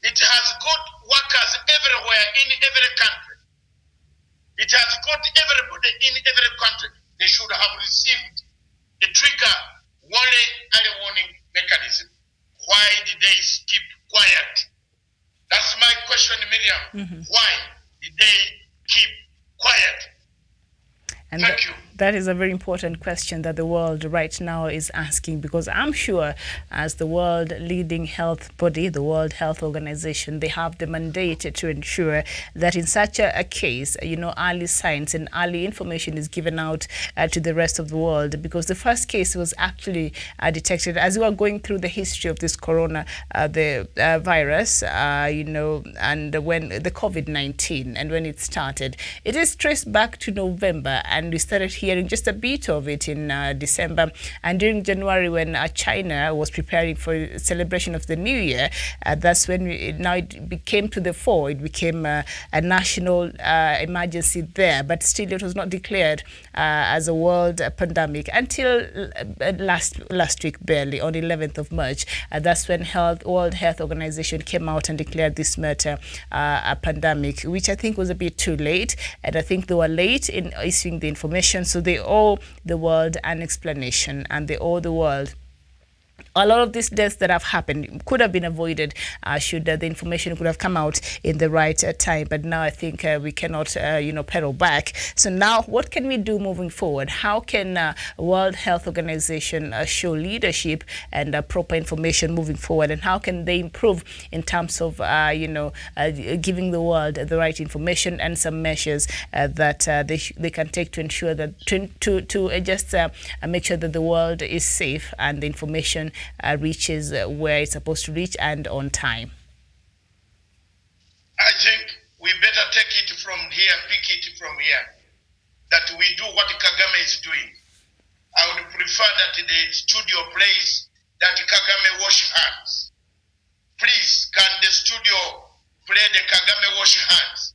It has got workers everywhere in every country. It has got everybody in every country. They should have received the trigger early warning mechanism. Why did they keep quiet? That's my question, Miriam. Why did they keep quiet? And Thank you. That is a very important question that the world right now is asking, because I'm sure as the world leading health body, the World Health Organization, they have the mandate to ensure that in such a case, early signs and early information is given out to the rest of the world, because the first case was actually detected as we were going through the history of this corona, virus, and when the COVID-19 and when it started, it is traced back to November, and we started hearing just a bit of it in December, and during January when China was preparing for a celebration of the New Year, that's when it came to the fore. It became a national emergency there, but still it was not declared as a world pandemic until last week, barely on 11th of March. That's when World Health Organization came out and declared this matter a pandemic, which I think was a bit too late, and I think they were late in issuing the information. So they owe the world an explanation, and they owe the world a lot of these deaths that have happened could have been avoided should the information could have come out in the right time. But now I think we cannot, pedal back. So now what can we do moving forward? How can World Health Organization show leadership and proper information moving forward? And how can they improve in terms of, giving the world the right information and some measures that they can take to ensure that to make sure that the world is safe and the information reaches where it's supposed to reach and on time? I think we better take it from here, pick it from here, that we do what Kagame is doing. I would prefer that the studio plays that Kagame wash hands. Please, can the studio play the Kagame wash hands?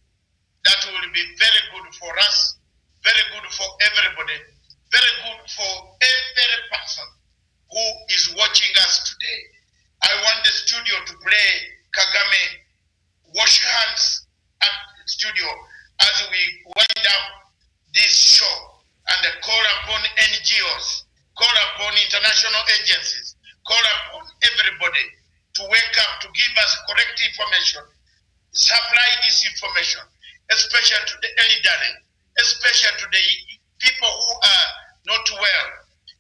That will be very good for us, very good for everybody, very good for every person who is watching us today. I want the studio to play Kagame wash hands at the studio as we wind up this show, and call upon NGOs, call upon international agencies, call upon everybody to wake up, to give us correct information, supply this information, especially to the elderly, especially to the people who are not well,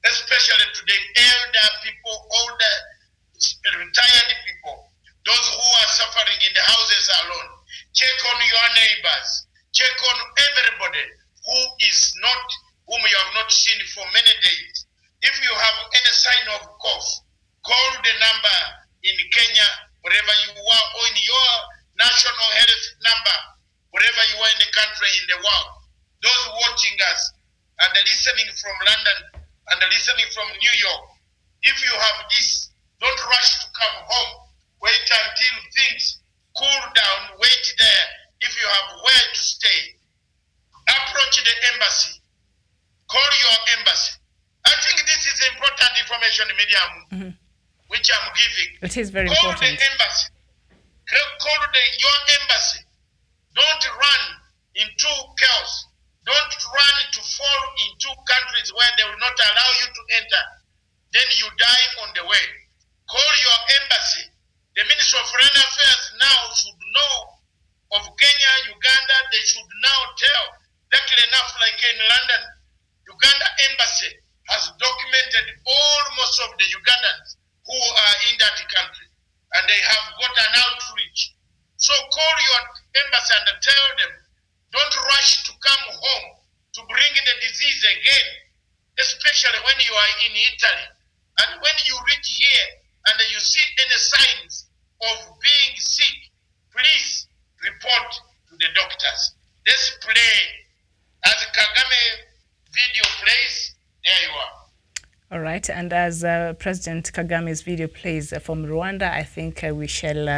especially to the elder people, older, retired people, those who are suffering in the houses alone. Check on your neighbors. Check on everybody whom you have not seen for many days. If you have any sign of cough, call the number in Kenya, wherever you are, or in your national health number, wherever you are in the country, in the world. Those watching us and listening from London and listening from New York, if you have this, don't rush to come home. Wait until things cool down. Wait there. If you have where to stay, approach the embassy. Call your embassy. I think this is important information, Miriam, which I'm giving. It is very Call important. the embassy. Call your embassy. Don't run into chaos. Don't run to fall into countries where they will not allow you to enter. Then you die on the way. Call your embassy. The Ministry of Foreign Affairs now should know of Kenya, Uganda. They should now tell. Luckily enough, like in London, Uganda embassy has documented almost of the Ugandans who are in that country, and they have got an outreach. So call your embassy and tell them, don't rush to come home to bring the disease again, especially when you are in Italy. And when you reach here and you see any signs of being sick, please report to the doctors. Let's play. As Kagame video plays, there you are. All right, and as President Kagame's video plays from Rwanda, I think we shall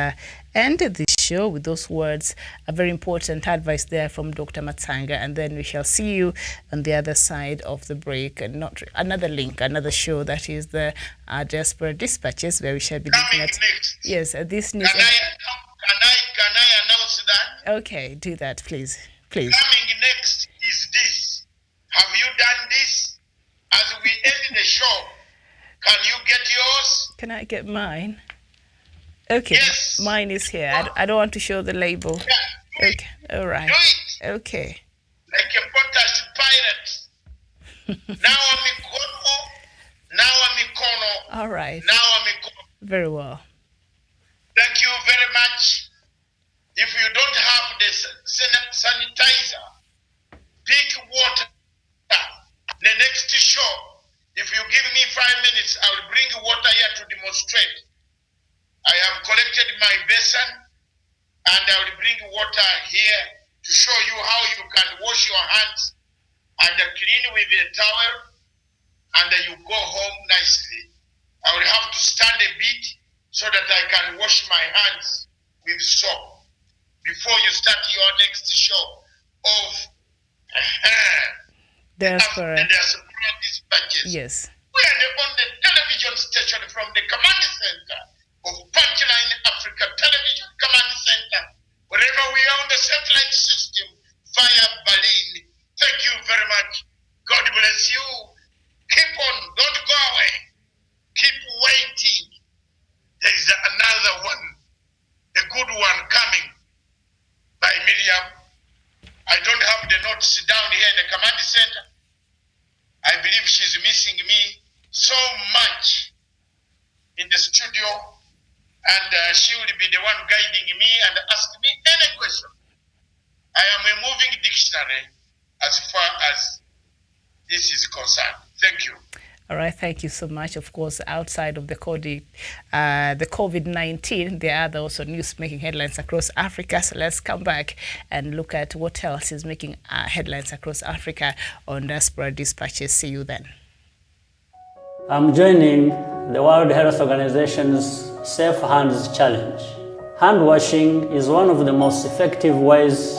end this show with those words. A very important advice there from Dr. Matsanga, and then we shall see you on the other side of the break. And not another link, another show, that is the Diaspora Dispatches, where we shall be looking at next. Yes, this news. Can I announce that? Okay, do that, please. Please. Coming next is this. Have you done this? As we end the show, can you get yours? Can I get mine? Okay, Yes. mine is here. I don't want to show the label. Yeah. Okay, all right. Do it Okay. like a potash pirate. Now I'm in Kono. Now I'm in Kono. All right. Now I'm in Kono. Very well. Thank you very much. If you don't have the sanitizer, pick water. The next show, if you give me 5 minutes, I will bring water here to demonstrate. I have collected my basin and I will bring water here to show you how you can wash your hands and clean with a towel, and you go home nicely. I will have to stand a bit so that I can wash my hands with soap before you start your next show of Diaspora. the Diaspora Dispatches. Yes. We are the only television station from the command center of Punchline Africa Television Command Center. Wherever we are on the satellite system via Berlin. Thank you very much. God bless you. Keep on. Don't go away. Keep waiting. There is another one, a good one coming by Miriam. I don't have the notes down here in the command center. I believe she's missing me so much in the studio, and she will be the one guiding me and ask me any question. I am a moving dictionary as far as this is concerned. Thank you. All right, thank you so much. Of course, outside of the COVID-19, there are also news making headlines across Africa. So let's come back and look at what else is making headlines across Africa on Diaspora Dispatches. See you then. I'm joining the World Health Organization's Safe Hands Challenge. Hand washing is one of the most effective ways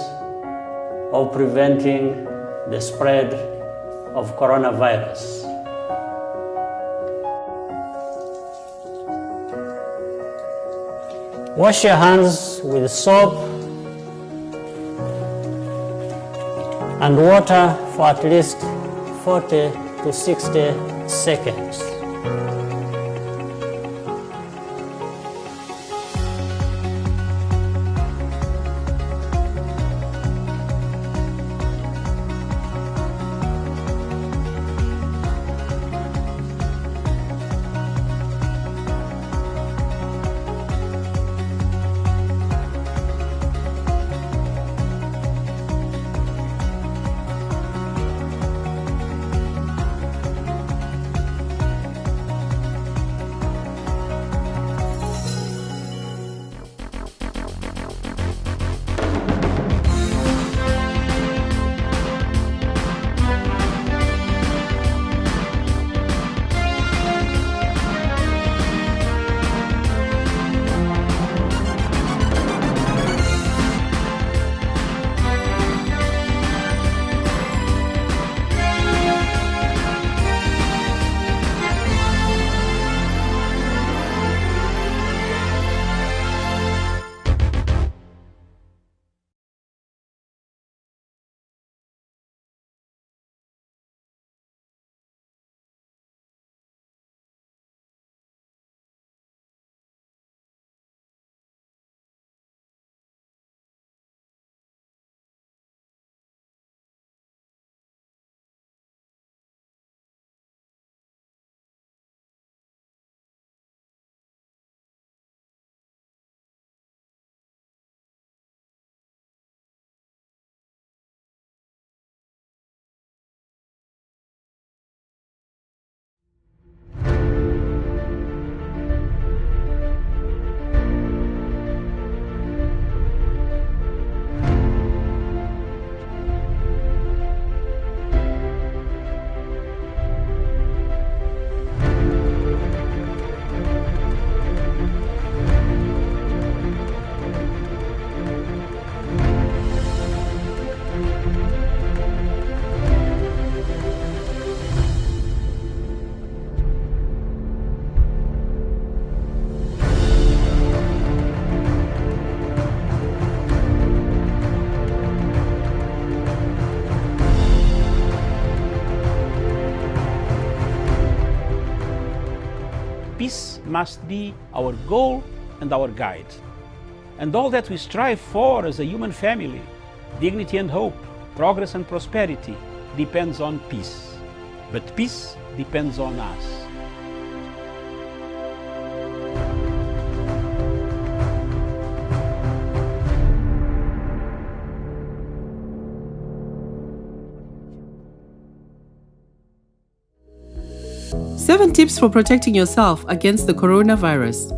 of preventing the spread of coronavirus. Wash your hands with soap and water for at least 40 to 60 seconds. peace must be our goal and our guide. And all that we strive for as a human family, dignity and hope, progress and prosperity, depends on peace. But peace depends on us. Seven tips for protecting yourself against the coronavirus.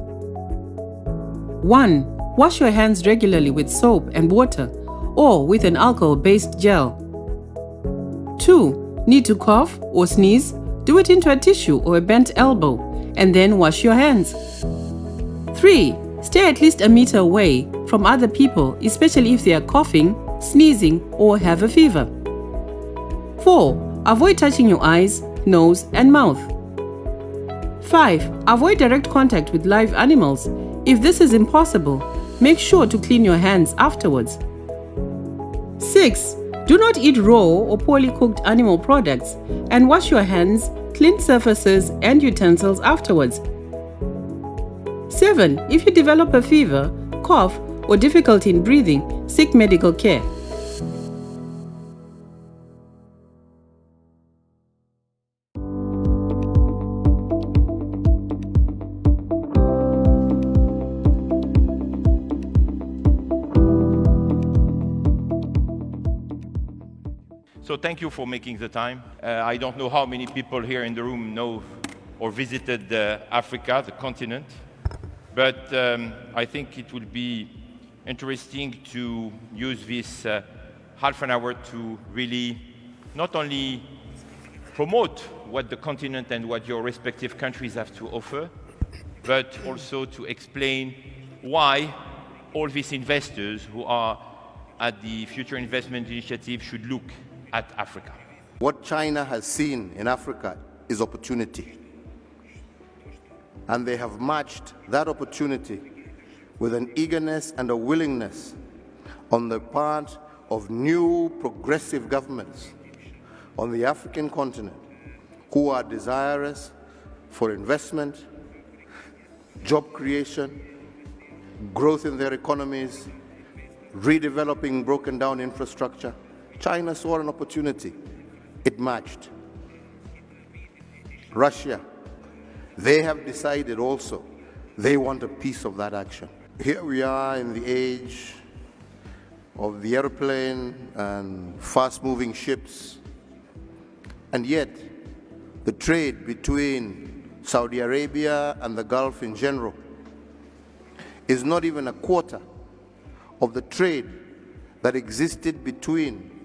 1. Wash your hands regularly with soap and water or with an alcohol-based gel. 2. Need to cough or sneeze? Do it into a tissue or a bent elbow and then wash your hands. 3. Stay at least a meter away from other people, especially if they are coughing, sneezing, or have a fever. 4. Avoid touching your eyes, nose, and mouth. 5. Avoid direct contact with live animals. If this is impossible, make sure to clean your hands afterwards. 6. Do not eat raw or poorly cooked animal products and wash your hands, clean surfaces, and utensils afterwards. 7. If you develop a fever, cough, or difficulty in breathing, seek medical care. So thank you for making the time. I don't know how many people here in the room know or visited Africa, the continent, but I think it will be interesting to use this half an hour to really not only promote what the continent and what your respective countries have to offer, but also to explain why all these investors who are at the Future Investment Initiative should look at Africa. What China has seen in Africa is opportunity. And they have matched that opportunity with an eagerness and a willingness on the part of new progressive governments on the African continent who are desirous for investment, job creation, growth in their economies, redeveloping broken down infrastructure. China saw an opportunity. It matched. Russia, they have decided also they want a piece of that action. Here we are in the age of the airplane and fast-moving ships, and yet the trade between Saudi Arabia and the Gulf in general is not even a quarter of the trade that existed between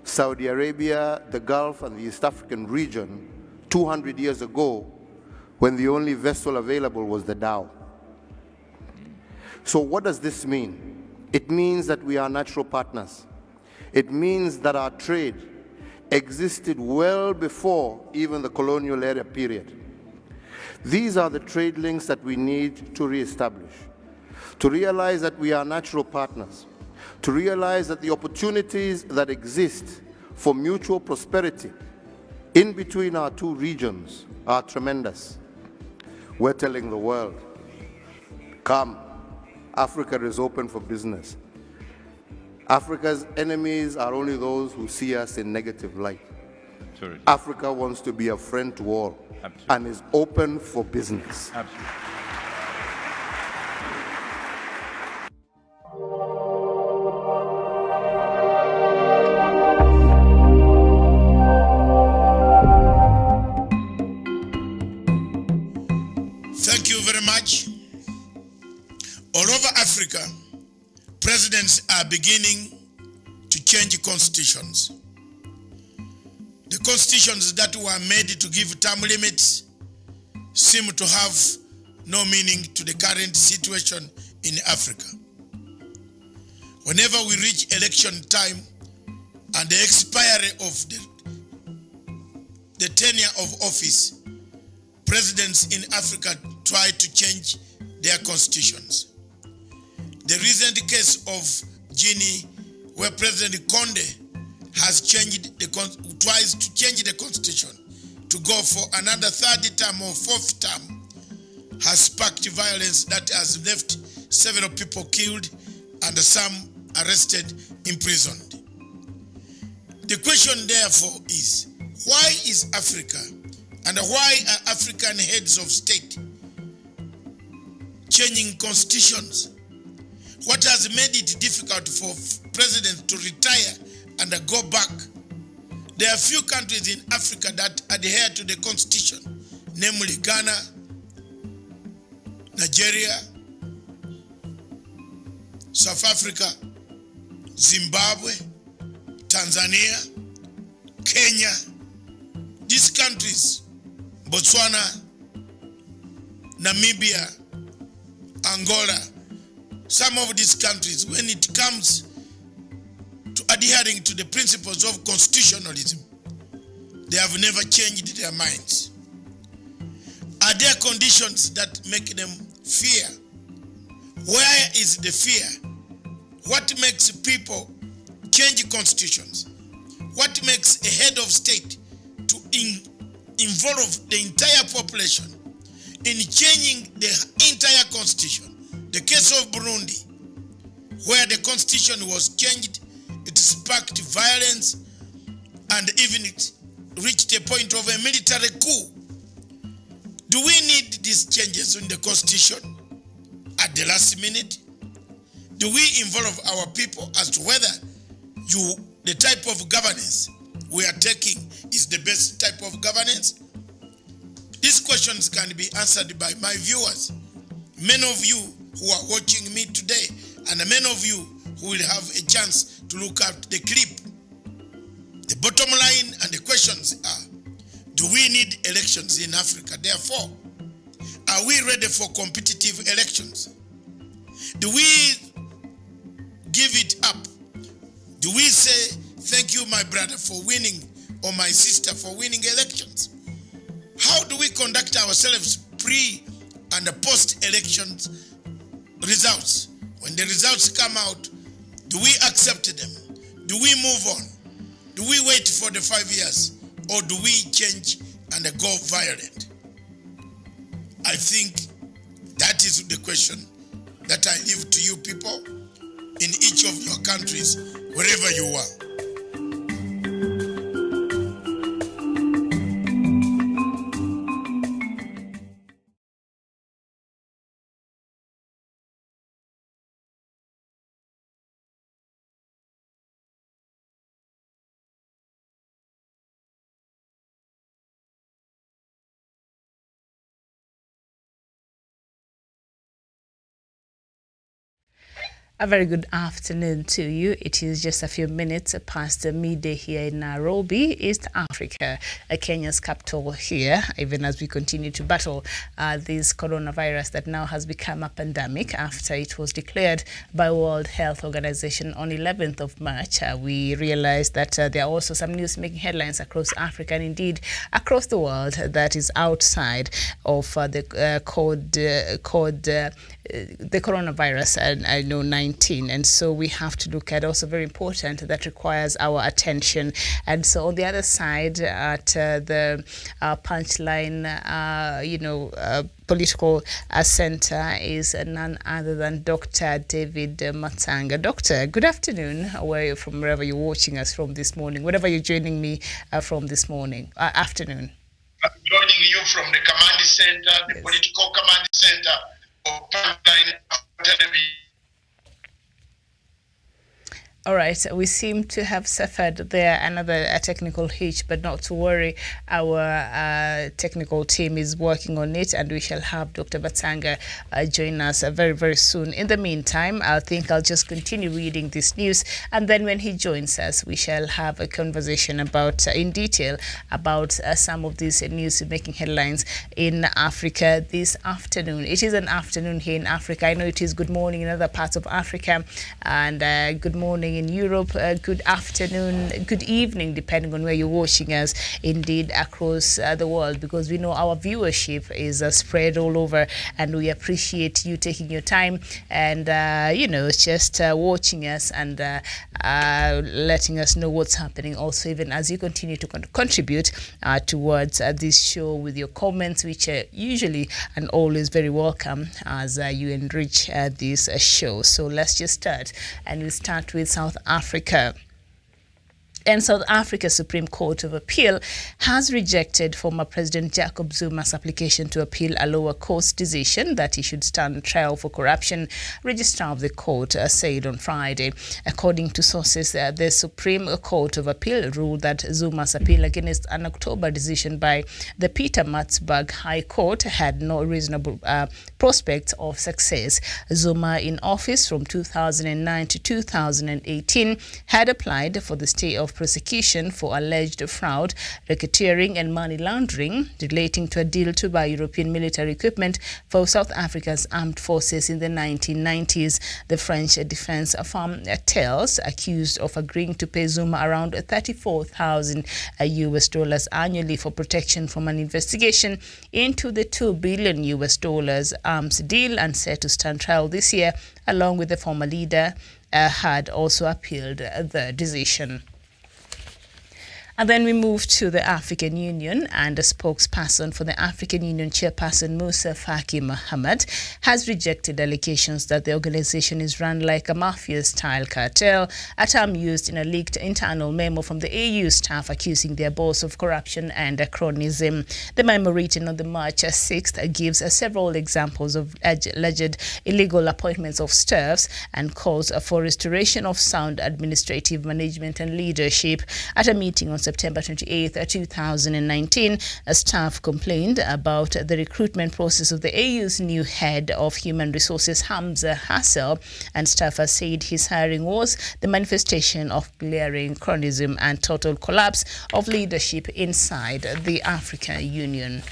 Saudi Arabia, the Gulf, and the East African region 200 years ago, when the only vessel available was the dhow. So what does this mean? It means that we are natural partners. It means that our trade existed well before even the colonial era period. These are the trade links that we need to reestablish, to realize that we are natural partners, to realize that the opportunities that exist for mutual prosperity in between our two regions are tremendous. We're telling the world, come, Africa is open for business. Africa's enemies are only those who see us in negative light. Absolutely. Africa wants to be a friend to all. Absolutely. And is open for business. Absolutely. Thank you very much. All over Africa, presidents are beginning to change constitutions. The constitutions that were made to give term limits seem to have no meaning to the current situation in Africa. Whenever we reach election time and the expiry of the tenure of office, presidents in Africa try to change their constitutions. The recent case of Guinea, where President Condé has tries to change the constitution to go for another third term or fourth term has sparked violence that has left several people killed and some arrested, imprisoned. The question therefore is, why is Africa and why are African heads of state changing constitutions? What has made it difficult for presidents to retire and go back? There are few countries in Africa that adhere to the constitution, namely Ghana, Nigeria, South Africa, Zimbabwe, Tanzania, Kenya. These countries, Botswana, Namibia, Angola, some of these countries, when it comes to adhering to the principles of constitutionalism, they have never changed their minds. Are there conditions that make them fear? Where is the fear? What makes people change constitutions? What makes a head of state to involve the entire population in changing the entire constitution? The case of Burundi, where the constitution was changed, it sparked violence and even it reached a point of a military coup. Do we need these changes in the constitution at the last minute? Do we involve our people as to whether the type of governance we are taking is the best type of governance? These questions can be answered by my viewers. Many of you who are watching me today, and many of you who will have a chance to look at the clip. The bottom line and the questions are, do we need elections in Africa? Therefore, are we ready for competitive elections? Do we give it up? Do we say, thank you, my brother, for winning, or my sister for winning elections? How do we conduct ourselves pre and post-elections results? When the results come out, do we accept them? Do we move on? Do we wait for the 5 years? Or do we change and go violent? I think that is the question that I leave to you people in each of your countries, wherever you are. A very good afternoon to you. It is just a few minutes past the midday here in Nairobi, East Africa, Kenya's capital here, even as we continue to battle this coronavirus that now has become a pandemic after it was declared by World Health Organization on 11th of March. We realized that there are also some news making headlines across Africa and indeed across the world that is outside of the coronavirus, and I know 19, and so we have to look at also very important that requires our attention. And so on the other side at the punchline, political center is none other than Dr. David Matanga. Doctor, good afternoon, from wherever you're watching us from this morning, wherever you're joining me from this morning, afternoon. I'm joining you from the command center, the political command center of Punchline Television. All right, we seem to have suffered there another technical hitch, but not to worry. Our technical team is working on it, and we shall have Dr. Matanga join us very, very soon. In the meantime, I think I'll just continue reading this news, and then when he joins us, we shall have a conversation about, in detail, about some of these news making headlines in Africa this afternoon. It is an afternoon here in Africa. I know it is good morning in other parts of Africa, and good morning in Europe, good afternoon, good evening, depending on where you're watching us, indeed across the world, because we know our viewership is spread all over, and we appreciate you taking your time and just watching us and letting us know what's happening. Also, even as you continue to contribute towards this show with your comments, which are usually and always very welcome as you enrich this show. So let's just start, and we'll start with South Africa. And South Africa's Supreme Court of Appeal has rejected former President Jacob Zuma's application to appeal a lower court's decision that he should stand trial for corruption, Registrar of the Court said on Friday. According to sources, the Supreme Court of Appeal ruled that Zuma's appeal against an October decision by the Pietermaritzburg High Court had no reasonable prospects of success. Zuma, in office from 2009 to 2018, had applied for the stay of prosecution for alleged fraud, racketeering and money laundering relating to a deal to buy European military equipment for South Africa's armed forces in the 1990s. The French defense firm Thales, accused of agreeing to pay Zuma around $34,000 US annually for protection from an investigation into the $2 billion US arms deal, and set to stand trial this year, along with the former leader, had also appealed the decision. And then we move to the African Union, and a spokesperson for the African Union chairperson, Musa Faki Mohammed, has rejected allegations that the organization is run like a mafia-style cartel, a term used in a leaked internal memo from the AU staff accusing their boss of corruption and cronyism. The memo, written on the March 6th, gives several examples of alleged illegal appointments of staffs and calls for restoration of sound administrative management and leadership. At a meeting on September 28, 2019, a staff complained about the recruitment process of the AU's new head of human resources, Hamza Hassel, and staffers said his hiring was the manifestation of glaring cronyism and total collapse of leadership inside the African Union.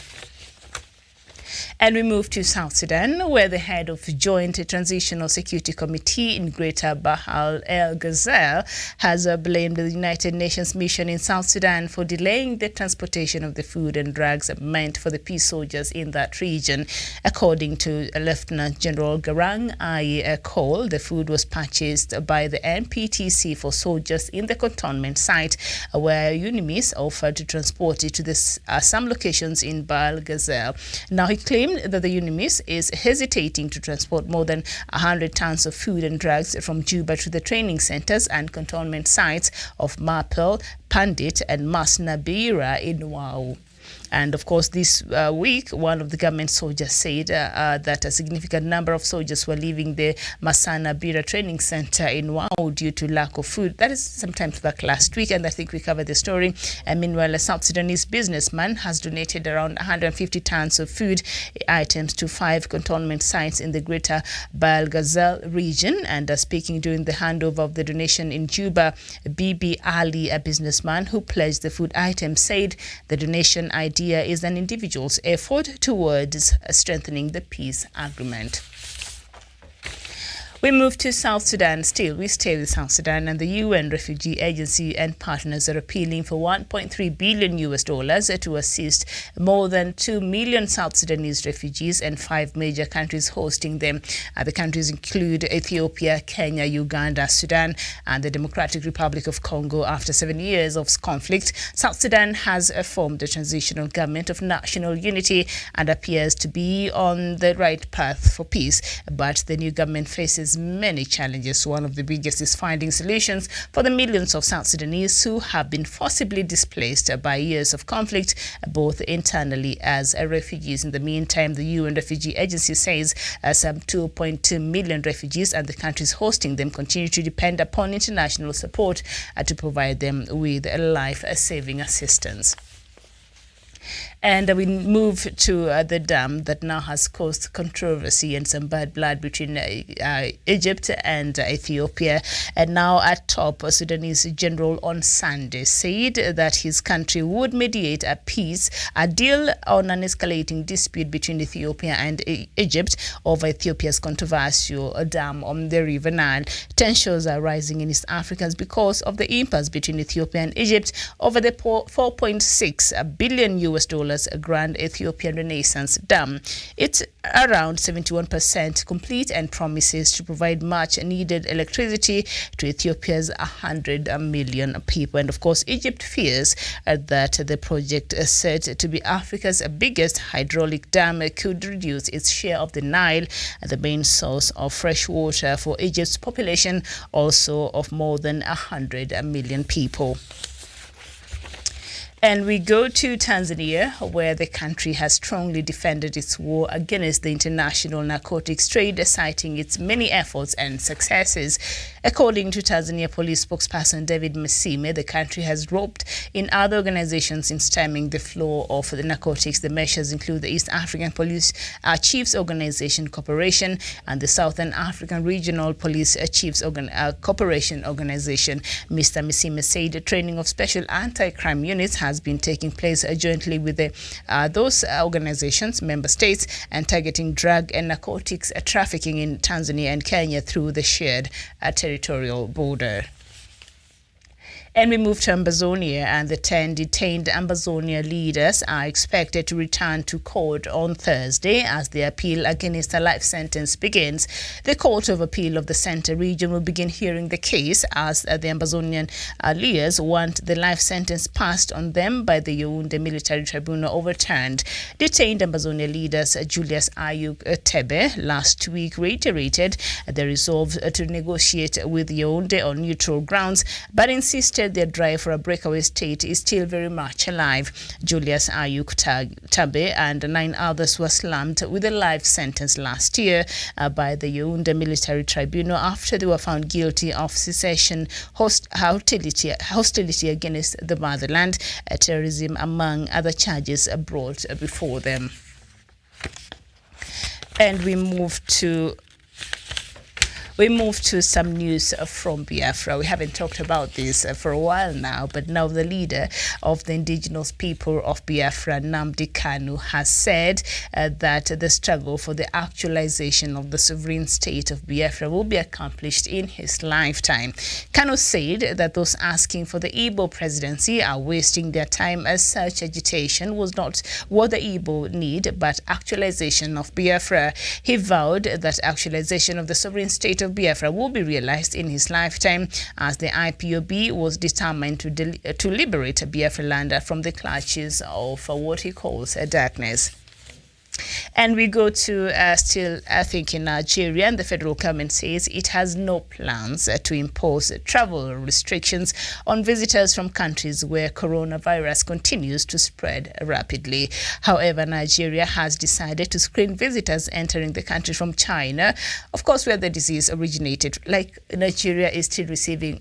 And we move to South Sudan, where the head of the Joint Transitional Security Committee in Greater Bahr el Ghazal has blamed the United Nations mission in South Sudan for delaying the transportation of the food and drugs meant for the peace soldiers in that region. According to Lieutenant General Garang I. Cole, the food was purchased by the NPTC for soldiers in the cantonment site, where UNIMIS offered to transport it to some locations in Bahr el Ghazal. Now, he claimed that the UNIMIS is hesitating to transport more than 100 tons of food and drugs from Juba to the training centers and cantonment sites of Mapel, Pandit and Masnabira in Wau. And of course, this week, one of the government soldiers said that a significant number of soldiers were leaving the Masana Bira training center in Wau due to lack of food. That is sometime back last week, and I think we covered the story. And meanwhile, a South Sudanese businessman has donated around 150 tons of food items to 5 cantonment sites in the Greater Bahr el Ghazal region. And speaking during the handover of the donation in Juba, Bibi Ali, a businessman who pledged the food items, said the donation idea is an individual's effort towards strengthening the peace agreement. We move to South Sudan. Still, we stay with South Sudan, and the UN Refugee Agency and partners are appealing for $1.3 billion to assist more than 2 million South Sudanese refugees and 5 major countries hosting them. The countries include Ethiopia, Kenya, Uganda, Sudan, and the Democratic Republic of Congo. After 7 years of conflict, South Sudan has formed a transitional government of national unity and appears to be on the right path for peace. But the new government faces many challenges. One of the biggest is finding solutions for the millions of South Sudanese who have been forcibly displaced by years of conflict, both internally as refugees. In the meantime, the UN Refugee Agency says some 2.2 million refugees and the countries hosting them continue to depend upon international support to provide them with life-saving assistance. And we move to the dam that now has caused controversy and some bad blood between Egypt and Ethiopia. And now at top, a Sudanese general on Sunday said that his country would mediate a deal on an escalating dispute between Ethiopia and Egypt over Ethiopia's controversial dam on the River Nile. Tensions are rising in East Africa because of the impasse between Ethiopia and Egypt over the $4.6 billion Grand Ethiopian Renaissance Dam. It's around 71% complete and promises to provide much needed electricity to Ethiopia's 100 million people. And of course, Egypt fears that the project is said to be Africa's biggest hydraulic dam could reduce its share of the Nile, the main source of fresh water for Egypt's population, also of more than 100 million people. And we go to Tanzania, where the country has strongly defended its war against the international narcotics trade, citing its many efforts and successes. According to Tanzania police spokesperson David Mesime, the country has roped in other organizations in stemming the flow of the narcotics. The measures include the East African Police Chiefs Organization Corporation and the Southern African Regional Police Chiefs Cooperation Organization. Mr. Mesime said the training of special anti-crime units has been taking place jointly with those organizations, member states, and targeting drug and narcotics trafficking in Tanzania and Kenya through the shared territorial border. And we move to Ambazonia, and the 10 detained Ambazonia leaders are expected to return to court on Thursday as the appeal against a life sentence begins. The Court of Appeal of the Center region will begin hearing the case as the Ambazonian leaders want the life sentence passed on them by the Yaoundé Military Tribunal overturned. Detained Ambazonia leaders Julius Ayuk Tebe last week reiterated their resolve to negotiate with Yaoundé on neutral grounds, but insisted their drive for a breakaway state is still very much alive. Julius Ayuk Tabe and 9 others were slammed with a life sentence last year by the Yaoundé Military Tribunal after they were found guilty of secession, hostility against the motherland, terrorism, among other charges brought before them. And we move to some news from Biafra. We haven't talked about this for a while now, but now the leader of the indigenous people of Biafra, Nnamdi Kanu, has said that the struggle for the actualization of the sovereign state of Biafra will be accomplished in his lifetime. Kanu said that those asking for the Igbo presidency are wasting their time, as such agitation was not what the Igbo need, but actualization of Biafra. He vowed that actualization of the sovereign state of Biafra will be realized in his lifetime, as the IPOB was determined to liberate Biafra land from the clutches of what he calls darkness. And we go to still, I think, in Nigeria, and the federal government says it has no plans to impose travel restrictions on visitors from countries where coronavirus continues to spread rapidly. However, Nigeria has decided to screen visitors entering the country from China, of course, where the disease originated. Like, Nigeria is still receiving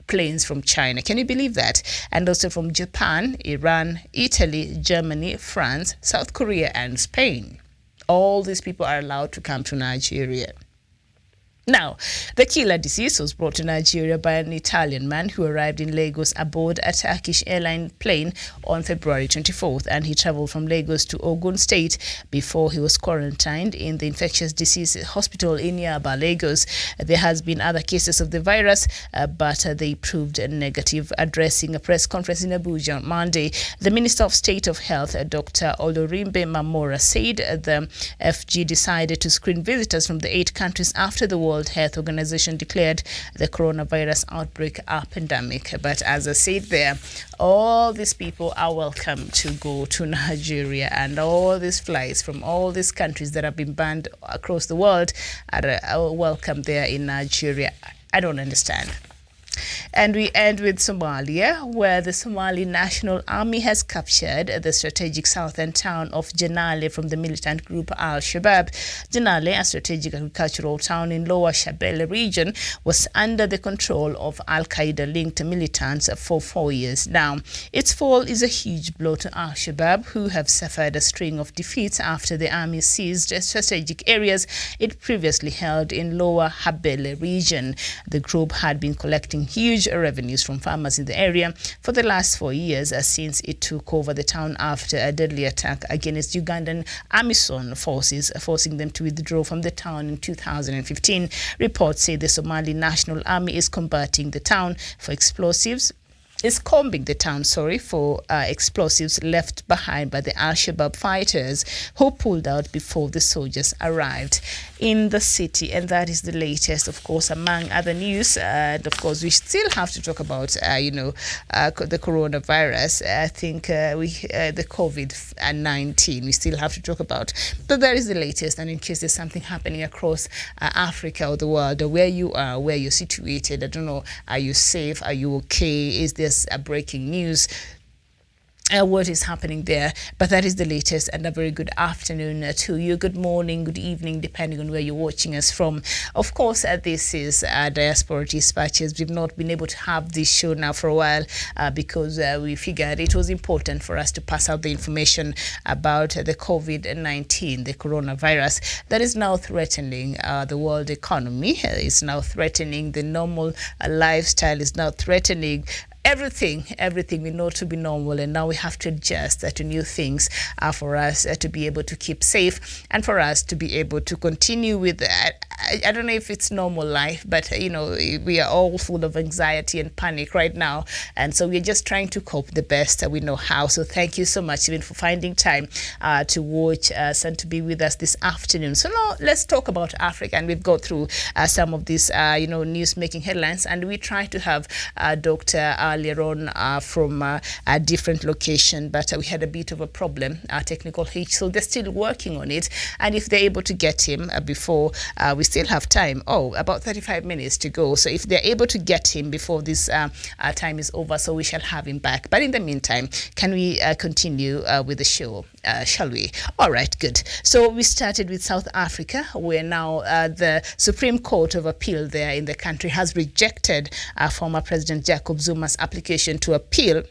planes from China. Can you believe that? And also from Japan, Iran, Italy, Germany, France, South Korea, and Spain. All these people are allowed to come to Nigeria. Now, the killer disease was brought to Nigeria by an Italian man who arrived in Lagos aboard a Turkish airline plane on February 24th, and he traveled from Lagos to Ogun State before he was quarantined in the infectious disease hospital in Yaba, Lagos. There has been other cases of the virus, but they proved negative. Addressing a press conference in Abuja on Monday, the Minister of State of Health, Dr. Olorimbe Mamora, said the FG decided to screen visitors from the 8 countries after the World Health Organization declared the coronavirus outbreak a pandemic. But as I said there, all these people are welcome to go to Nigeria, and all these flights from all these countries that have been banned across the world are welcome there in Nigeria. I don't understand. And we end with Somalia, where the Somali National Army has captured the strategic southern town of Janale from the militant group Al-Shabaab. Janale, a strategic agricultural town in Lower Shabelle region, was under the control of Al-Qaeda-linked militants for 4 years now. Its fall is a huge blow to Al-Shabaab, who have suffered a string of defeats after the army seized strategic areas it previously held in Lower Shabelle region. The group had been collecting huge revenues from farmers in the area for the last 4 years since it took over the town after a deadly attack against Ugandan AMISOM forces, forcing them to withdraw from the town in 2015. Reports say the Somali National Army is combating the town for explosives, is combing the town, for explosives left behind by the Al-Shabaab fighters who pulled out before the soldiers arrived in the city. And that is the latest, of course, among other news. And of course, we still have to talk about, the coronavirus. I think the COVID-19, we still have to talk about. But that is the latest. And in case there's something happening across Africa or the world, or where you are, where you're situated, I don't know, are you safe? Are you okay? Is this a breaking news? What is happening there? But that is the latest, and a very good afternoon to you. Good morning, good evening, depending on where you're watching us from. Of course, this is Diaspora Dispatches. We've not been able to have this show now for a while because we figured it was important for us to pass out the information about the COVID-19, the coronavirus that is now threatening the world economy. It's now threatening the normal lifestyle. It's now threatening everything we know to be normal, and now we have to adjust to new things for us to be able to keep safe and for us to be able to continue with I don't know if it's normal life, but we are all full of anxiety and panic right now, and so we're just trying to cope the best that we know how. So thank you so much even for finding time to watch us and to be with us this afternoon. So now let's talk about Africa, and we've got through some of these news making headlines, and we try to have Dr. earlier on from a different location, but we had a bit of a problem, technical hitch, so they're still working on it. And if they're able to get him before we still have time, about 35 minutes to go, so if they're able to get him before this time is over, so we shall have him back. But in the meantime, can we continue with the show, shall we? All right, good. So we started with South Africa, where now the Supreme Court of Appeal there in the country has rejected former President Jacob Zuma's application to appeal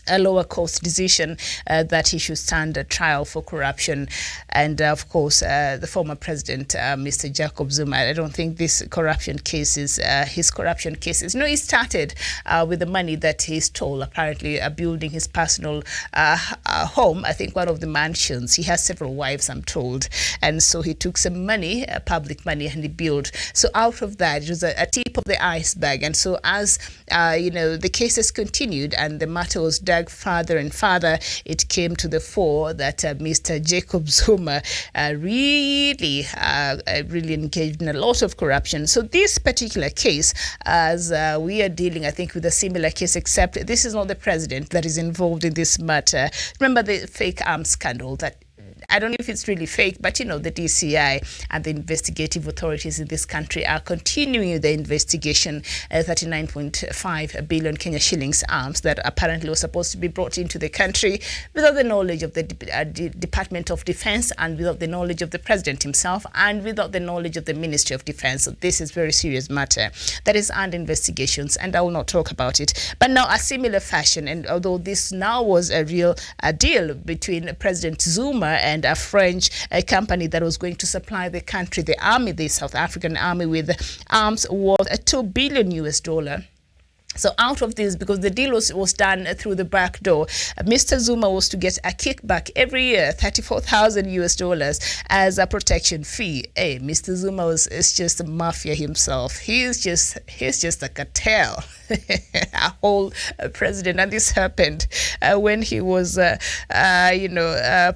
a lower court decision that he should stand a trial for corruption. And of course, the former president, Mr. Jacob Zuma, I don't think this corruption cases, his corruption cases, he started with the money that he stole, apparently building his personal home, I think one of the mansions. He has several wives, I'm told. And so he took some money, public money, and he built. So out of that, it was a tip of the iceberg. And so as, the cases continued and the matter was dug farther and farther, it came to the fore that Mr. Jacob Zuma really engaged in a lot of corruption. So this particular case, as we are dealing, I think, with a similar case, except this is not the president that is involved in this matter. Remember the fake arms scandal that I don't know if it's really fake, but the DCI and the investigative authorities in this country are continuing the investigation. 39.5 billion Kenya shillings arms that apparently was supposed to be brought into the country without the knowledge of the Department of Defense, and without the knowledge of the president himself, and without the knowledge of the Ministry of Defense. So this is very serious matter that is under investigations, and I will not talk about it. But now a similar fashion, and although this now was a real deal between President Zuma and a French company that was going to supply the country, the army, the South African army, with arms worth $2 billion. So out of this, because the deal was done through the back door, Mr. Zuma was to get a kickback every year, $34,000 as a protection fee. Hey, Mr. Zuma is just a mafia himself. He's just a cartel. A whole president, and this happened when he was,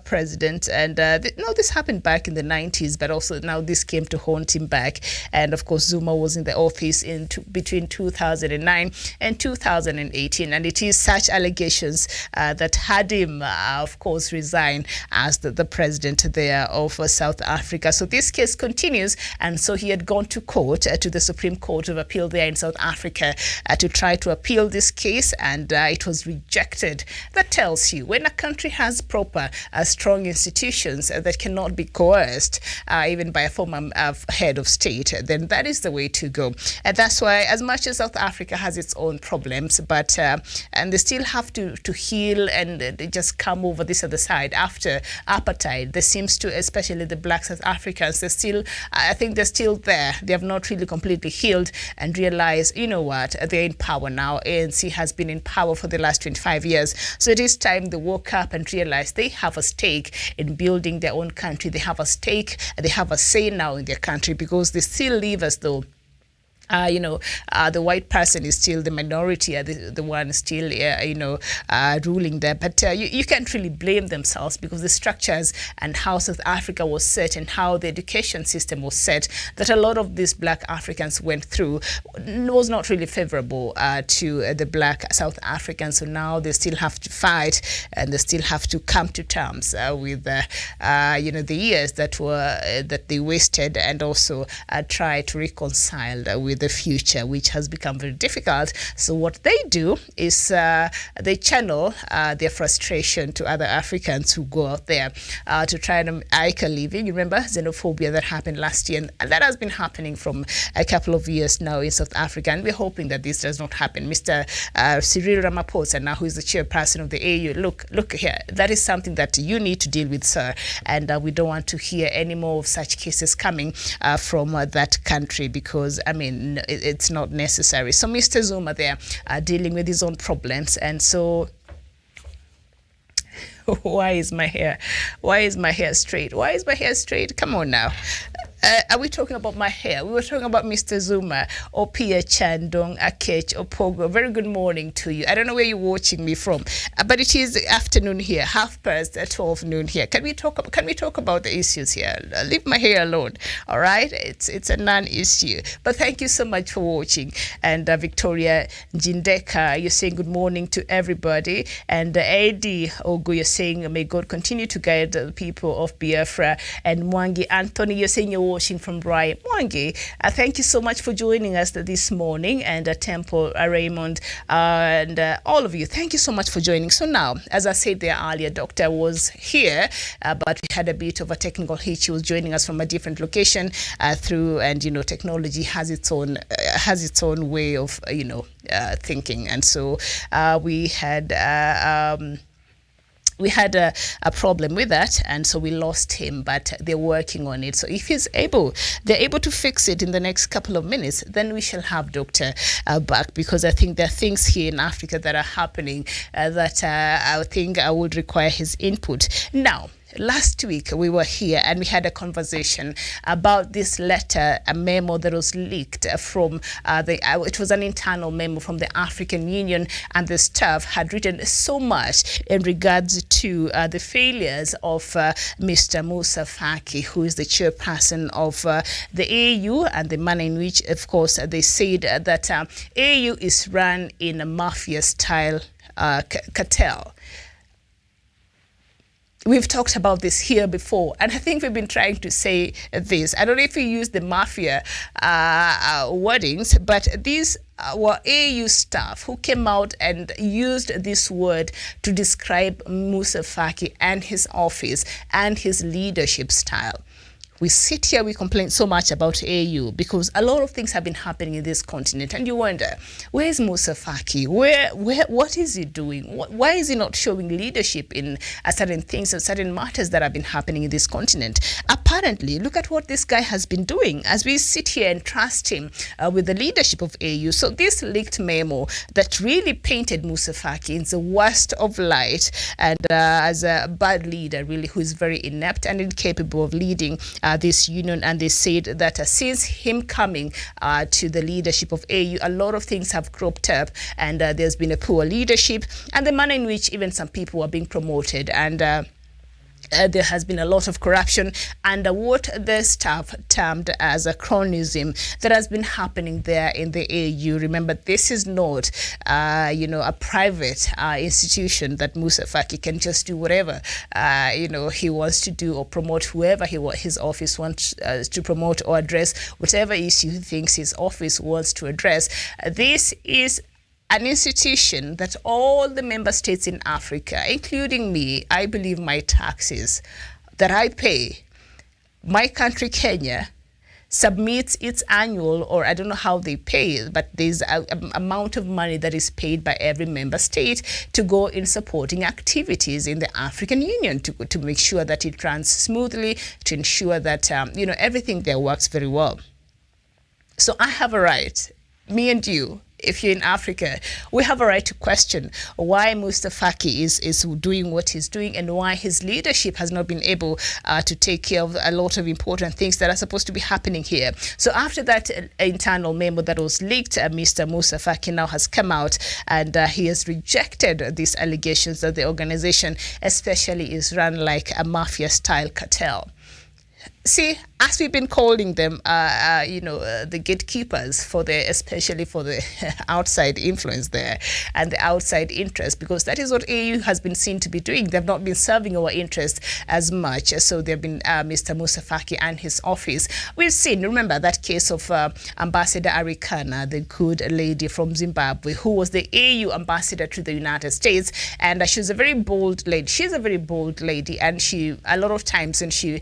president. And this happened back in the 90s, but also now this came to haunt him back. And of course, Zuma was in the office between 2009 and 2018, and it is such allegations that had him, of course, resign as the president there of South Africa. So this case continues, and so he had gone to court, to the Supreme Court of Appeal there in South Africa, to try to appeal this case, and it was rejected. That tells you when a country has proper, strong institutions that cannot be coerced, even by a former head of state, then that is the way to go. And that's why, as much as South Africa has its own problems, but and they still have to heal, and they just come over this other side after apartheid. There seems to, especially the black South Africans, I think they're still there. They have not really completely healed and realized, what, they're in power now. ANC has been in power for the last 25 years. So it is time they woke up and realized they have a stake in building their own country. They have a stake, they have a say now in their country, because they still live as though the white person is still the minority, the one still, ruling there. But you can't really blame themselves, because the structures and how South Africa was set and how the education system was set, that a lot of these black Africans went through, was not really favorable to the black South Africans. So now they still have to fight, and they still have to come to terms with, the years that they wasted, and also try to reconcile with the future, which has become very difficult. So what they do is they channel their frustration to other Africans who go out there to try and make a living. You remember xenophobia that happened last year, and that has been happening from a couple of years now in South Africa, and we're hoping that this does not happen. Mr. Cyril Ramaphosa, now who is the chairperson of the AU, look here, that is something that you need to deal with, sir, and we don't want to hear any more of such cases coming from that country, because it's not necessary. So Mr. Zuma there dealing with his own problems, and so why is my hair straight? Why is my hair straight? Come on now. Are we talking about my hair? We were talking about Mr. Zuma, Opia Chandong, Akech, Opogo. Very good morning to you. I don't know where you're watching me from, but it is afternoon here, 12 noon here. Can we talk about the issues here? Leave my hair alone, all right? It's a non-issue. But thank you so much for watching. And Victoria Jindeka, you're saying good morning to everybody. And Eddie Ogu, you're saying may God continue to guide the people of Biafra. And Mwangi Anthony, you're saying you're watching from Brian. Mwangi, thank you so much for joining us this morning, and Temple, Raymond, and all of you, thank you so much for joining. So now, as I said there earlier, Doctor was here, but we had a bit of a technical hitch. He was joining us from a different location technology has its own way of thinking, and so we had a problem with that, and so we lost him, but they're working on it. So if they're able to fix it in the next couple of minutes, then we shall have Doctor back, because I think there are things here in Africa that are happening that I think I would require his input. Now, last week we were here and we had a conversation about this letter, a memo that was leaked from it was an internal memo from the African Union, and the staff had written so much in regards to the failures of Mr. Musa Faki, who is the chairperson of the AU, and the manner in which, of course, they said that AU is run in a mafia-style cartel. We've talked about this here before, and I think we've been trying to say this. I don't know if we use the mafia wordings, but these were AU staff who came out and used this word to describe Musa Faki and his office and his leadership style. We sit here, we complain so much about AU because a lot of things have been happening in this continent, and you wonder, where is Musa Faki? What is he doing? Why is he not showing leadership in certain things and certain matters that have been happening in this continent? Apparently, look at what this guy has been doing as we sit here and trust him with the leadership of AU. So this leaked memo that really painted Musa Faki in the worst of light, and as a bad leader, really, who is very inept and incapable of leading this union. And they said that since him coming to the leadership of AU, a lot of things have cropped up, and there's been a poor leadership and the manner in which even some people are being promoted, and there has been a lot of corruption, and what the staff termed as a chronism that has been happening there in the AU. Remember, this is not, a private institution that Musa Faki can just do whatever, he wants to do, or promote whoever his office wants to promote or address whatever issue he thinks his office wants to address. This is an institution that all the member states in Africa, including me, I believe my taxes that I pay, my country, Kenya, submits its annual, or I don't know how they pay it, but there's an amount of money that is paid by every member state to go in supporting activities in the African Union to make sure that it runs smoothly, to ensure that, everything there works very well. So I have a right, me and you, if you're in Africa, we have a right to question why Moussa Faki is doing what he's doing and why his leadership has not been able to take care of a lot of important things that are supposed to be happening here. So after that internal memo that was leaked, Mr. Moussa Faki now has come out and he has rejected these allegations that the organization especially is run like a mafia-style cartel. See, as we've been calling them, the gatekeepers for especially for the outside influence there and the outside interest, because that is what AU has been seen to be doing. They've not been serving our interest as much. So they've been Mr. Moussa Faki and his office. We've seen, remember that case of Ambassador Arikana, the good lady from Zimbabwe, who was the AU ambassador to the United States, and she was a very bold lady. She's a very bold lady, and she, a lot of times when she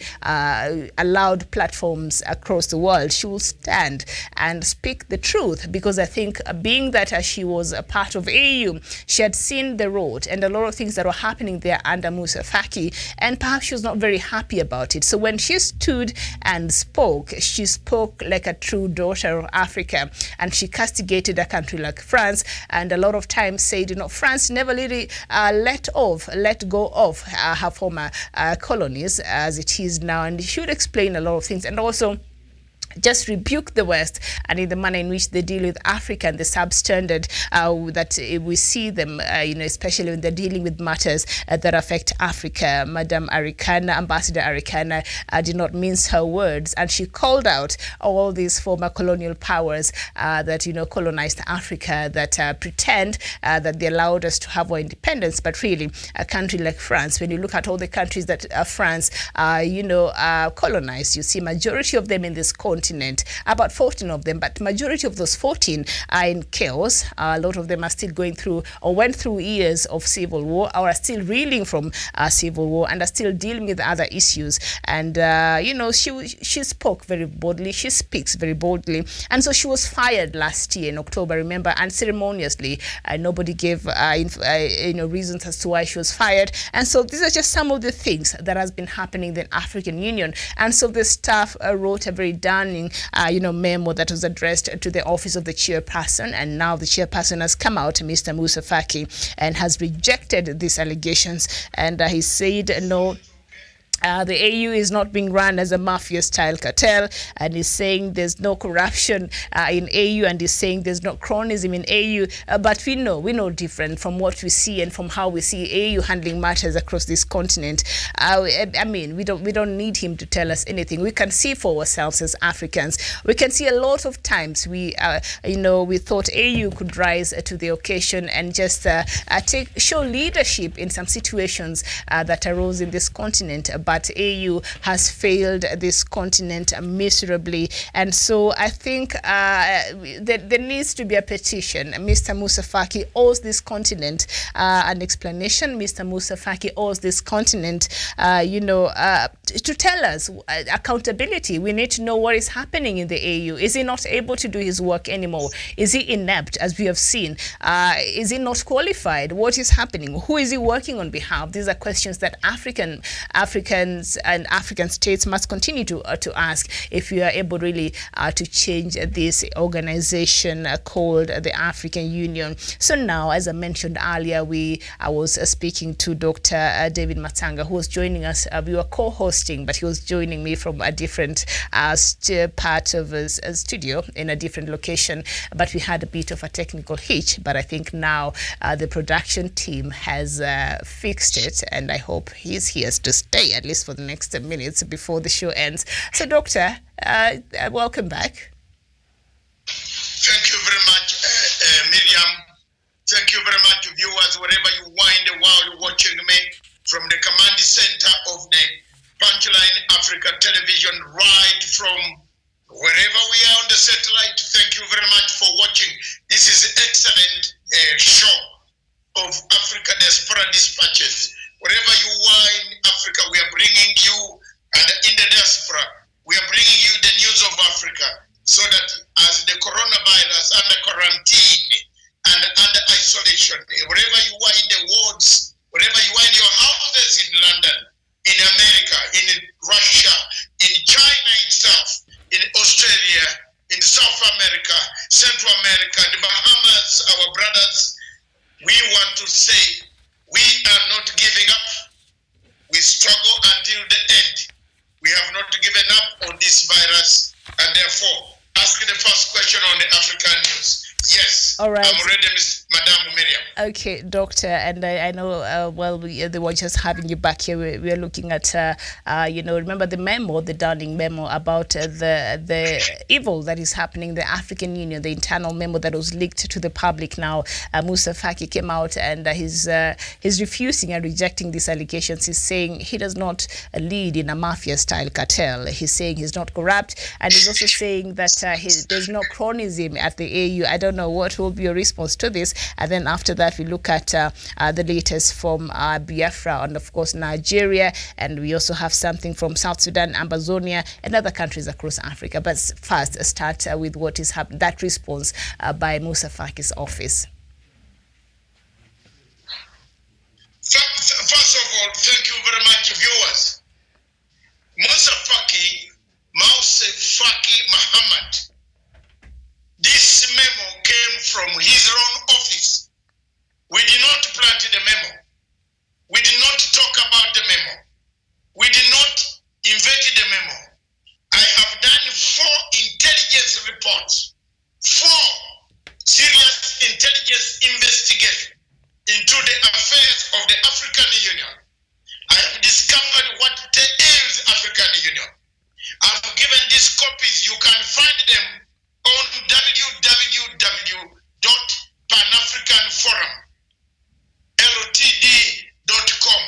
allowed platforms across the world, she will stand and speak the truth, because I think being that she was a part of AU, she had seen the road and a lot of things that were happening there under Moussa Faki, and perhaps she was not very happy about it. So when she stood and spoke, she spoke like a true daughter of Africa, and she castigated a country like France, and a lot of times said, France never really let go of her former colonies as it is now, and she would explain a lot of things, and also just rebuke the West and in the manner in which they deal with Africa and the substandard that we see them, especially when they're dealing with matters that affect Africa. Madam Arikana, Ambassador Arikana, did not mince her words, and she called out all these former colonial powers that colonized Africa, that pretend that they allowed us to have our independence, but really a country like France, when you look at all the countries that France colonized, you see majority of them in this continent, about 14 of them, but majority of those 14 are in chaos. A lot of them are still going through or went through years of civil war, or are still reeling from civil war, and are still dealing with other issues. And she spoke very boldly. She speaks very boldly, and so she was fired last year in October, remember, unceremoniously. Nobody gave reasons as to why she was fired. And so these are just some of the things that has been happening in the African Union. And so the staff wrote a very memo that was addressed to the office of the chairperson, and now the chairperson has come out, Mr. Moussa Faki, and has rejected these allegations, and he said no. The AU is not being run as a mafia-style cartel, and he's saying there's no corruption in AU, and he's saying there's no cronyism in AU. But we know different from what we see and from how we see AU handling matters across this continent. We don't need him to tell us anything. We can see for ourselves as Africans. We can see a lot of times we thought AU could rise to the occasion and just show leadership in some situations that arose in this continent. But AU has failed this continent miserably. And so I think there needs to be a petition. Mr. Moussa Faki owes this continent an explanation. Mr. Moussa Faki owes this continent, to tell us accountability. We need to know what is happening in the AU. Is he not able to do his work anymore? Is he inept, as we have seen? Is he not qualified? What is happening? Who is he working on behalf? These are questions that Africans and African states must continue to ask if we are able really to change this organization called the African Union. So now, as I mentioned earlier, I was speaking to Dr. David Matanga, who was joining us. We were co-hosting, but he was joining me from a different part of his studio in a different location. But we had a bit of a technical hitch, but I think now the production team has fixed it, and I hope he's here to stay at least for the next minutes before the show ends. So, Doctor, welcome back. Thank you very much, Miriam. Thank you very much, viewers, wherever you are in the world watching me from the command center of the Punchline Africa Television, right from wherever we are on the satellite. Thank you very much for watching. This is an excellent show of Africa Diaspora Dispatches. Wherever you are in Africa, we are bringing you, and in the diaspora, we are bringing you the news of Africa, so that as the coronavirus under quarantine and under isolation, wherever you are in the wards, wherever you are in your houses in London, in America, in Russia, in China itself, in Australia, in South America, Central America, the Bahamas, and therefore ask the first question on the African news. Yes. All right. I'm ready, Madam Miriam. Okay, Doctor, and I know, they were just having you back here. We are looking at, remember the memo, the Darling memo about the evil that is happening in the African Union, the internal memo that was leaked to the public now. Musa Faki came out and he's refusing and rejecting these allegations. He's saying he does not lead in a mafia-style cartel. He's saying he's not corrupt, and he's also saying that there's no cronyism at the AU. I don't know what will be your response to this. And then after that, we look at the latest from Biafra and, of course, Nigeria. And we also have something from South Sudan, Amazonia, and other countries across Africa. But first, start with what is happening, that response by Musa Faki's office. First of all, thank you very much, viewers. Musa Faki Muhammad. This memo came from his own office. We did not plant the memo. We did not talk about the memo. We did not invent the memo. I have done 4 intelligence reports, 4 serious intelligence investigations into the affairs of the African Union. I have discovered what ails African Union. I've given these copies. You can find them on www.panafricanforum.ltd.com.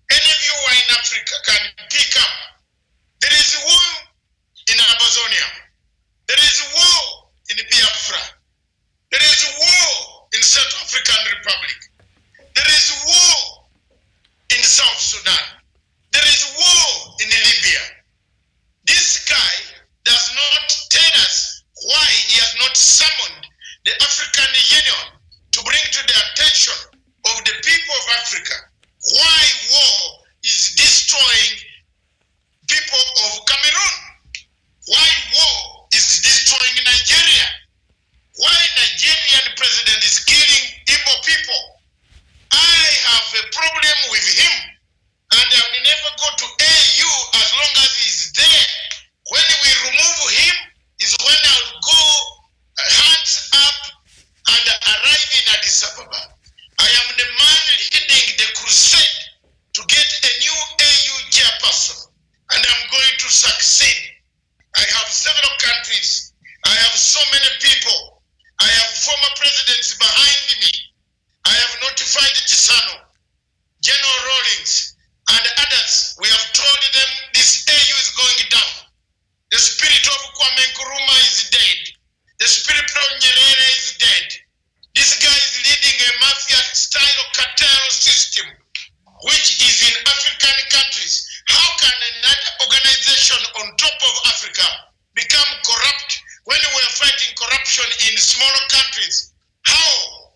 Any of you who are in Africa can pick up. There is war in Amazonia. There is war in Biafra. There is war in Central African Republic. There is war in South Sudan. There is war in Libya. This guy does not tell us why he has not summoned the African Union to bring to the attention of the people of Africa why war is destroying people of Cameroon, why war is destroying Nigeria, why Nigerian president is killing Igbo people. I have a problem with him, and I will never go to AU as long as he's there. When we remove him is when I'll go hands up and arrive in Addis Ababa. I am the man leading the crusade to get a new AU chairperson, and I'm going to succeed. I have several countries. I have so many people. I have former presidents behind me. I have notified Chisano, General Rawlings, and others. We have told them this AU is going down. The spirit of Kwame Nkrumah is dead. The spirit of Nyerere is dead. This guy is leading a mafia-style cartel system, which is in African countries. How can another organization on top of Africa become corrupt when we are fighting corruption in smaller countries? How?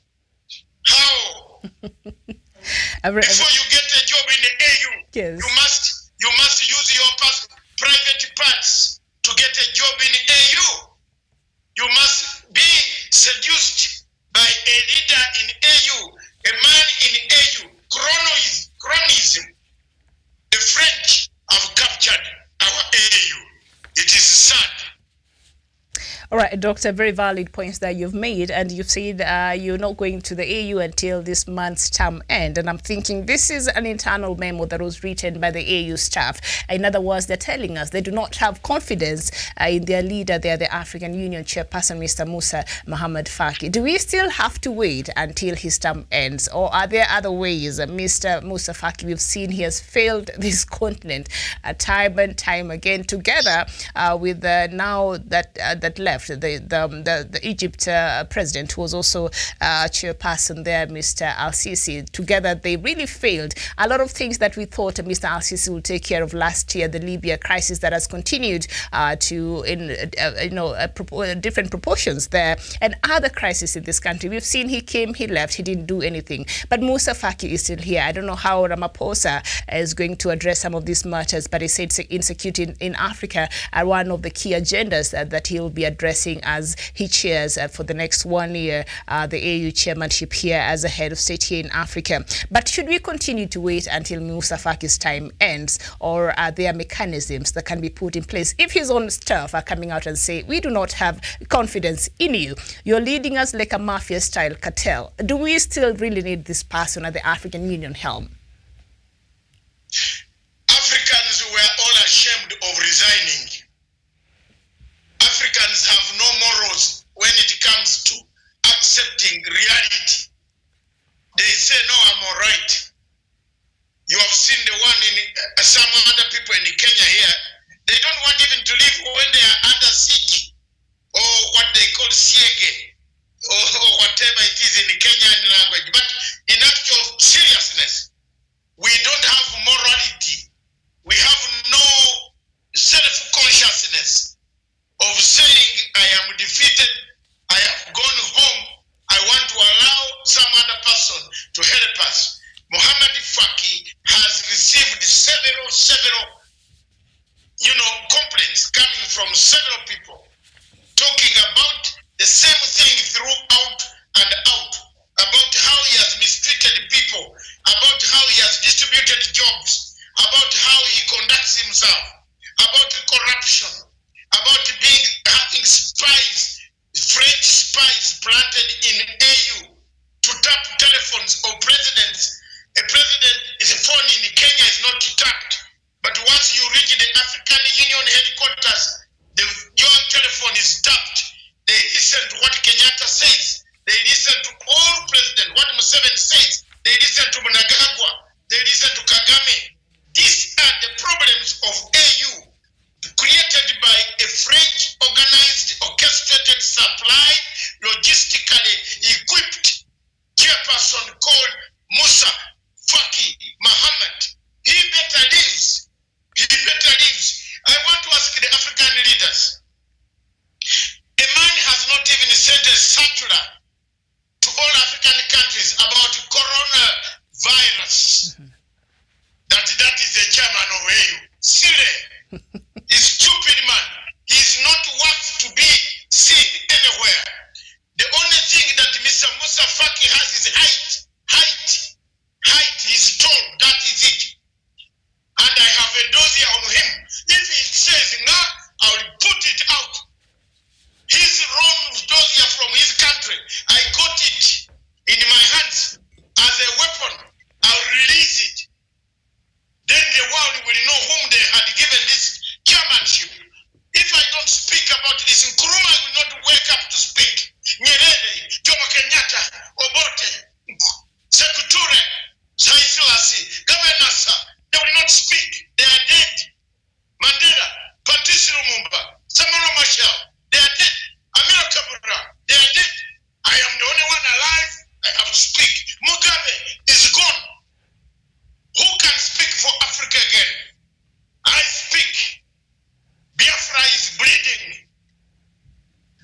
Before you get a job in the AU, yes, you must use your private parts to get a job in the AU. You must be seduced by a leader in AU, a man in AU. Chronism. The French have captured our AU. It is sad. All right, Doctor, very valid points that you've made, and you've said you're not going to the AU until this month's term end. And I'm thinking this is an internal memo that was written by the AU staff. In other words, they're telling us they do not have confidence in their leader there, the African Union chairperson, Mr. Musa Muhammad Faki. Do we still have to wait until his term ends, or are there other ways? Mr. Musa Faki, we've seen he has failed this continent time and time again, together with now that left. The Egypt president, who was also chairperson there, Mr. Al-Sisi. Together, they really failed. A lot of things that we thought Mr. Al-Sisi would take care of last year, the Libya crisis that has continued different proportions there, and other crises in this country. We've seen he came, he left, he didn't do anything. But Musa Faki is still here. I don't know how Ramaphosa is going to address some of these matters, but he said insecurity in Africa are one of the key agendas that he will be addressing progressing as he chairs for the next 1 year the AU chairmanship here as a head of state here in Africa. But should we continue to wait until Musa Faki's time ends, or are there mechanisms that can be put in place if his own staff are coming out and say, we do not have confidence in you, you're leading us like a mafia-style cartel? Do we still really need this person at the African Union helm? Africans were all ashamed of resigning. Africans have no morals when it comes to accepting reality. They say, no, I'm all right. You have seen the one in some other people in Kenya here. They don't want even to live when they are under siege, or what they call siege, or whatever it is in the Kenyan language. But in actual seriousness, we don't have morality. We have no self-consciousness of saying, I am defeated, I have gone home, I want to allow some other person to help us. Mohamed Faki has received several complaints coming from several people talking about the same thing throughout and out, about how he has mistreated people, about how he has distributed jobs, about how he conducts himself, about corruption, about having spies, French spies planted in AU to tap telephones of presidents. A president is a phone in Kenya is not tapped, but once you reach the African Union headquarters, your telephone is tapped. They listen to what Kenyatta says. They listen to all presidents, what Museveni says. They listen to Mnangagwa. They listen to Kagame. These are the problems of AU, created by a French organized, orchestrated, supplied, logistically equipped chairperson called Musa Faki Mohammed. He better lives. He better lives. I want to ask the African leaders. A man has not even sent a circular to all African countries about coronavirus. That is the chairman of AU. Sire, he's stupid man. He's not worth to be seen anywhere. The only thing that Mr. Musa Faki has is height. He's tall. That is it. And I have a dossier on him. If he says no, I will put it out. His wrong dossier from his country, I got it in my hands as a weapon. I'll release it. Then the world will know whom they had given this chairmanship. If I don't speak about this, Nkrumah will not wake up to speak. Nyerere, Jomo Kenyatta, Obote, Sekuture, Saisilasi, Governor, they will not speak. They are dead. Mandela, Patrice Lumumba, Samora Machel, they are dead. Amira Kabura, they are dead. I am the only one alive. I have to speak. Mugabe is gone. Who can speak for Africa again? I speak. Biafra is bleeding.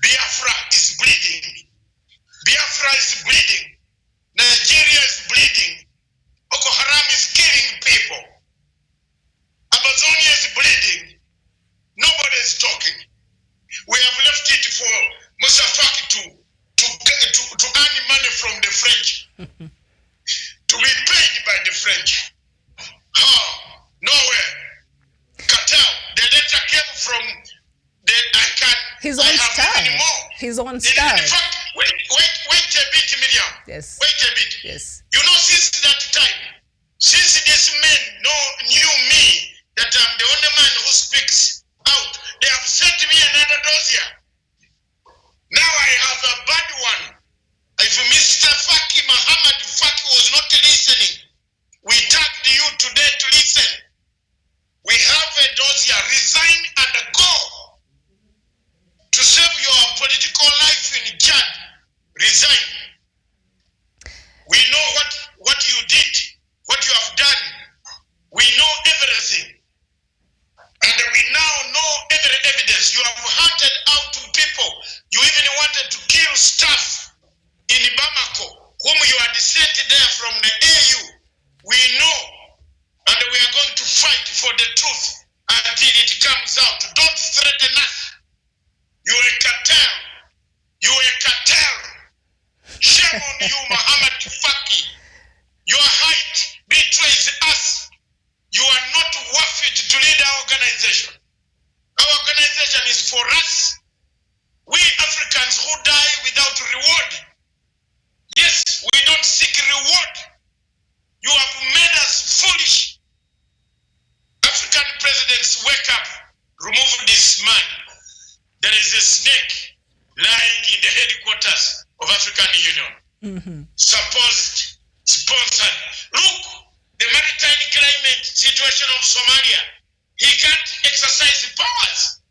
Biafra is bleeding. Biafra is bleeding. Nigeria is bleeding. Boko Haram is killing people. Amazonia is bleeding. Nobody is talking. We have left it for Musa Faki to earn money from the French. To be paid by the French. How? Nowhere. Cartel. The letter came from his own staff. His own staff. In fact, wait a bit, Miriam. Yes. Wait a bit. Yes. You know, since that time, since these men knew me, that I'm the only man who speaks out, they have sent me another dossier. Now I have a bad one. If Mr. Faki Mohammed Faki was not listening, we tagged you today to listen. We have a dossier. Resign and go. To save your political life in Chad, resign. We know what you did, what you have done. We know everything. And we now know every evidence. You have hunted out people. You even wanted to kill staff in Bamako, whom you had sent there from the AU. We know. And we are going to fight for the truth until it comes out. Don't threaten us. You're a cartel. Let's wake up, remove this man. There is a snake lying in the headquarters of African Union. Supposed, sponsored. Look, the maritime climate situation of Somalia. He can't exercise powers.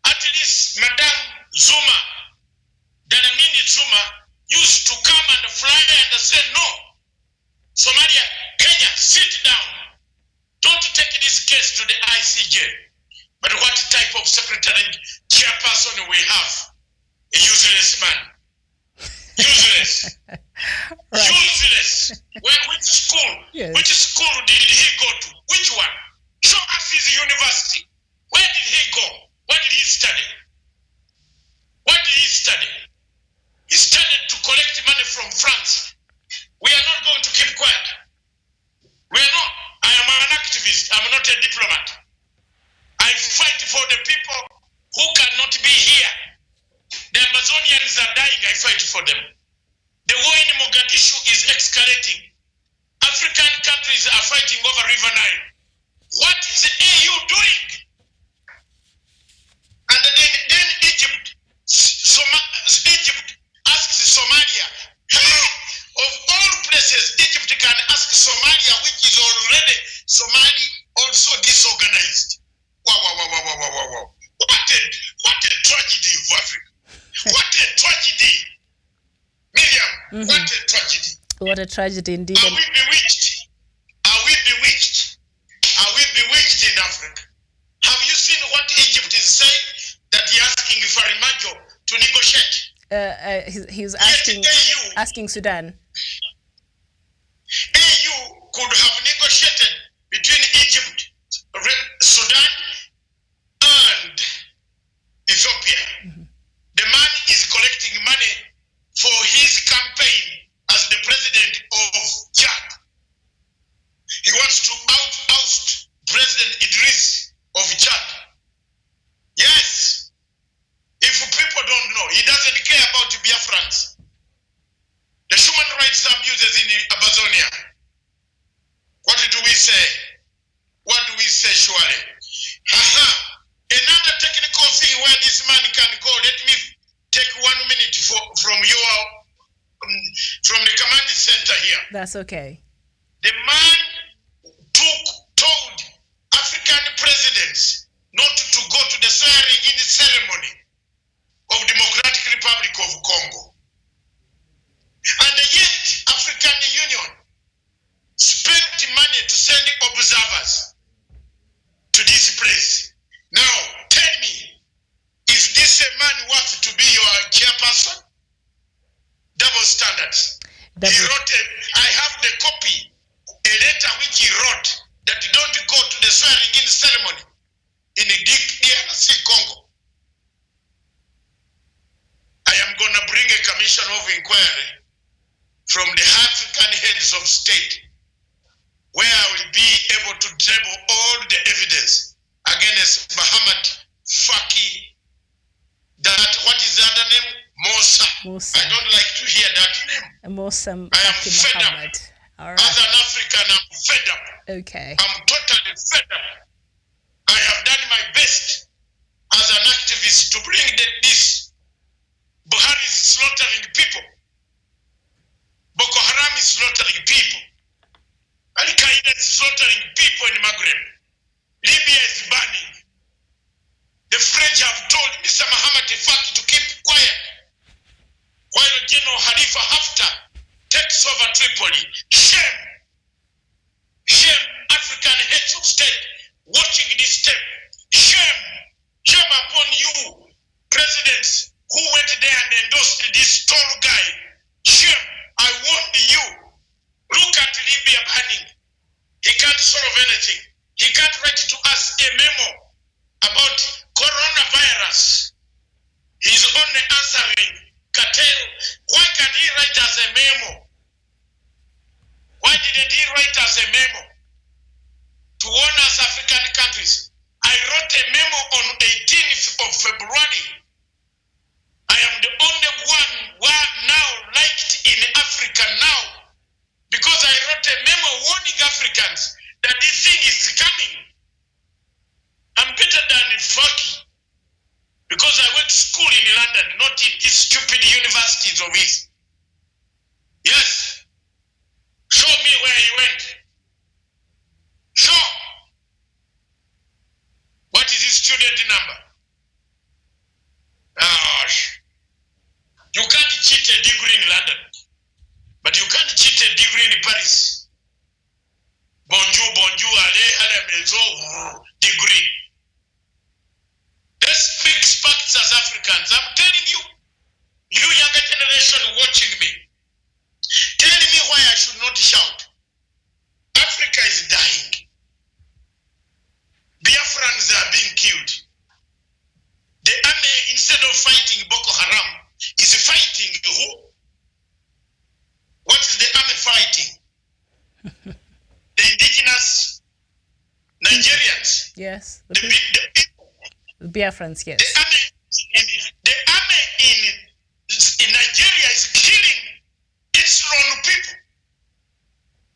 At least Madame Zuma, Dlamini Zuma, used to come and fly and say, no, Somalia, Kenya, sit down. Don't take this case to the ICJ. But what type of secretary chairperson we have? A useless man. Useless. Useless. Which school? Yes. Which school did he go to? Which one? Show us his university. Where did he go? What did he study? What did he study? He studied to collect money from France. We are not going to keep quiet. We are not. I am an activist. I'm not a diplomat. I fight for the people who cannot be here. The Amazonians are dying. I fight for them. The war in Mogadishu is escalating. African countries are fighting over River Nile. What is the EU doing? And then Egypt asks Somalia. Of all places, Egypt can ask Somalia, which is already Somali also disorganized. Wow. What a tragedy of Africa. What a tragedy. Miriam, what a tragedy. What a tragedy indeed. Are we bewitched? Are we bewitched? Are we bewitched in Africa? Have you seen what Egypt is saying? That he's asking Farimajo to negotiate. He's Yet asking Sudan. AU could have negotiated between Egypt, Sudan, and Ethiopia. The man is collecting money for his campaign as the president of Chad. He wants to oust President Idris of Chad. Yes. If people don't know, he doesn't care about Biafrans. The human rights abuses in Amazonia. What do we say? What do we say, surely? Another technical thing where this man can go. Let me take 1 minute from the command center here. That's okay. The man told African presidents not to go to the swearing-in ceremony of Democratic Republic of Congo. And yet, African Union spent money to send observers to this place. Now, tell me, is this a man who wants to be your chairperson? Double standards. He wrote I have the copy, a letter which he wrote that don't go to the swearing-in ceremony in the DRC Congo. I am going to bring a commission of inquiry from the African heads of state, where I will be able to table all the evidence against Muhammad Faki, that, what is the other name? Musa. I don't like to hear that name. Musa. I am fed up. All right. As an African, I'm fed up. Okay. I'm totally fed up. I have done my best as an activist to bring this. Buhari is slaughtering people. Boko Haram is slaughtering people. Al-Qaeda is slaughtering people in Maghreb. Libya is burning. The French have told Mr. Muhammad Faki to keep quiet while General Khalifa Haftar takes over Tripoli. Shame. Shame, African heads of state watching this tape. Shame. Shame upon you, presidents who went there and endorsed this tall guy. Shame. I warned you. Look at Libya burning. He can't solve anything. He can't write to us a memo about coronavirus. He's only answering cartel. Why can't he write us a memo lucky because I went to school in London, not in these stupid universities of his. Yes. Show me where he went. Show. What is his student number? Gosh. You can't cheat a degree in London, but you can't cheat a degree in Paris. Bonjour, allez, maison, degree. Let's speak facts as Africans. I'm telling you, you younger generation watching me, tell me why I should not shout. Africa is dying. Biafrans are being killed. The army, instead of fighting Boko Haram, is fighting who? What is the army fighting? The indigenous Nigerians. Yes. The people. The Biafrans, yes. The army in Nigeria is killing its own people.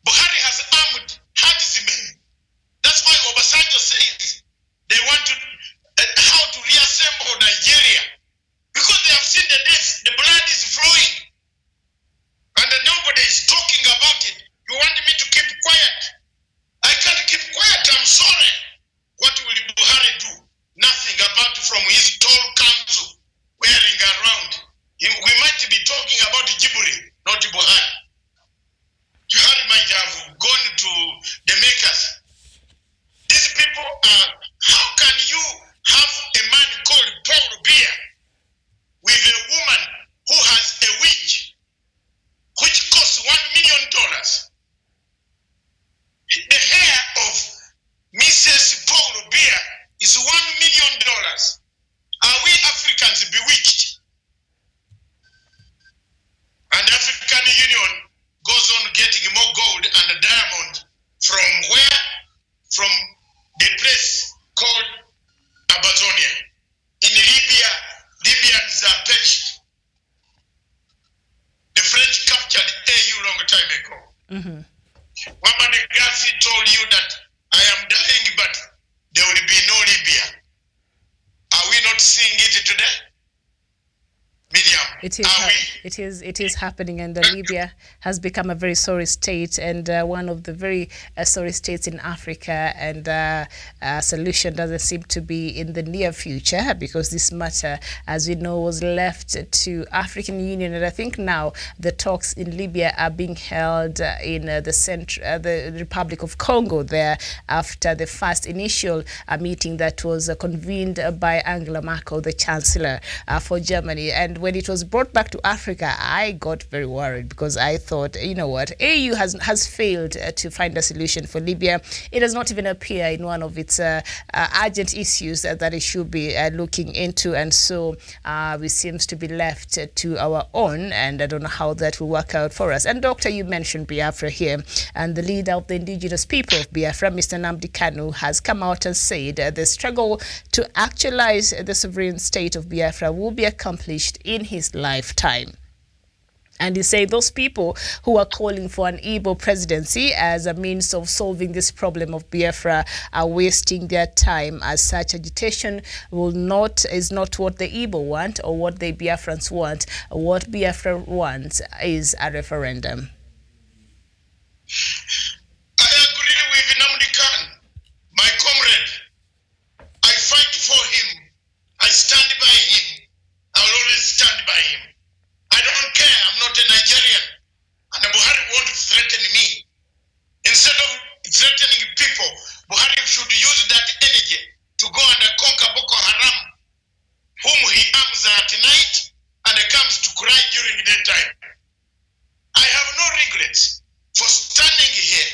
Buhari has armed herdsmen. That's why Obasanjo says they want to how to reassemble Nigeria, because they have seen the death, the blood is flowing, and nobody is talking about it. You want me to keep quiet? I can't keep quiet. I'm sorry. What will Buhari do? Nothing about from his tall council wearing around. We might be talking about Djibouti, not Buhari. Buhari might have gone to the makers. These people are, how can you have a man called Paul Biya with a woman who has a witch which costs $1 million? The hair of Mrs. Paul Biya is $1 million. Are we Africans bewitched? And the African Union goes on getting more gold and diamond from where? From the place called Amazonia. In Libya, Libyans are perished. The French captured AU long time ago. Mm-hmm. Mama de Gassi told you that I am dying, but there will be no Libya. Are we not seeing it today? Miriam, it is happening, and Libya has become a very sorry state, and one of the very sorry states in Africa, and a solution doesn't seem to be in the near future, because this matter, as we know, was left to African Union, and I think now the talks in Libya are being held in the Republic of Congo there, after the first initial meeting that was convened by Angela Merkel, the Chancellor for Germany. And when it was brought back to Africa, I got very worried, because I thought, you know what, AU has failed to find a solution for Libya. It does not even appear in one of its urgent issues that it should be looking into, and so we seems to be left to our own, and I don't know how that will work out for us. And Doctor, you mentioned Biafra here, and the leader of the indigenous people of Biafra, Mr. Nnamdi Kanu, has come out and said the struggle to actualize the sovereign state of Biafra will be accomplished in his lifetime. And he said those people who are calling for an Igbo presidency as a means of solving this problem of Biafra are wasting their time, as such agitation is not what the Igbo want or what the Biafrans want. What Biafra wants is a referendum. I agree with Nnamdi Kanu, my comrade. I fight for him. I stand by him. I will always stand by him. I don't care. I'm not a Nigerian. And Buhari won't threaten me. Instead of threatening people, Buhari should use that energy to go and conquer Boko Haram, whom he arms at night and comes to cry during daytime. I have no regrets for standing here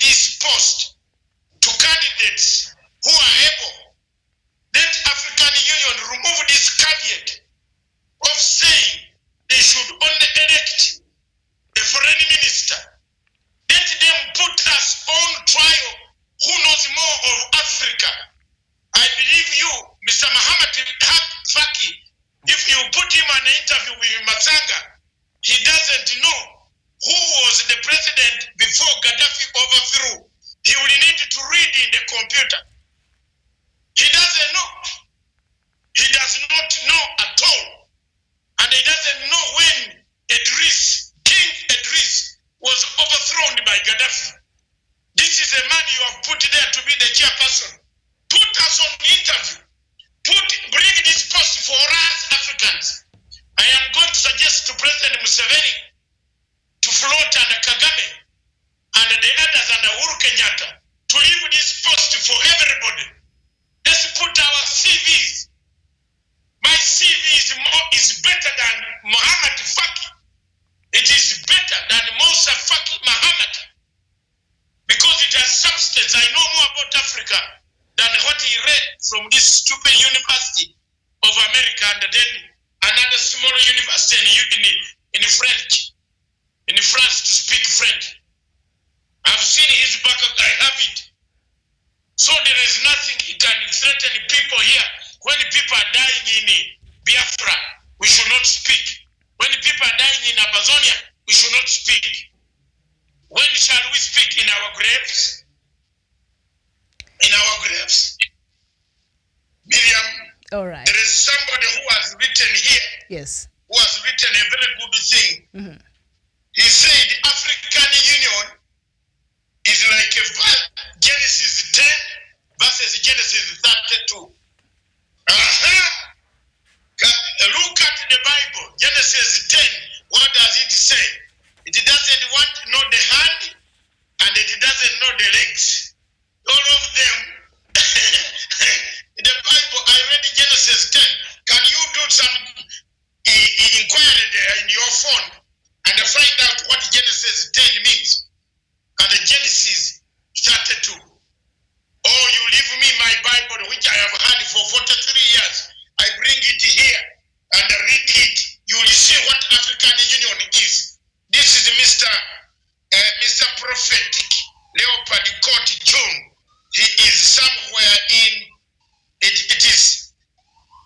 this post to candidates who are able. Let African Union remove this caveat of saying they should only elect a foreign minister. Let them put us on trial who knows more of Africa. I believe you, Mr. Muhammad Faki, if you put him on an interview with Mazanga, he doesn't know who was the president before Gaddafi overthrew. He will need to read in the computer. He doesn't know. He does not know at all. And he doesn't know when King Idris was overthrown by Gaddafi. This is a man you have put there to be the chairperson. Put us on interview. Bring this post for us Africans. I am going to suggest to President Museveni to float under Kagame and the others under Uhuru Kenyatta to leave this post for everybody. Let's put our CVs. My CV is better than Muhammad Faki. It is better than Musa Faki Muhammad because it has substance. I know more about Africa than what he read from this stupid university of America and then another small university in French, in France to speak French. I've seen his back, I have it. So there is nothing he can threaten people here. When people are dying in Biafra, we should not speak. When people are dying in Amazonia, we should not speak. When shall we speak? In our graves? In our graves. Miriam, All right. there is somebody who has written here, Yes. who has written a very good thing. Mm-hmm. He said African Union is like a Genesis 10 versus Genesis 32. Look at the Bible, Genesis 10. What does it say? It doesn't want to know the hand and it doesn't know the legs. All of them. In the Bible, I read Genesis 10. Can you do some inquiry there in your phone and find out what Genesis 10 means? And the Genesis 32. Or you leave me my Bible, which I have had for 43 years. I bring it here and read it. You will see what African Union is. This is Mr. Prophetic Leopard Court John. He is somewhere in it is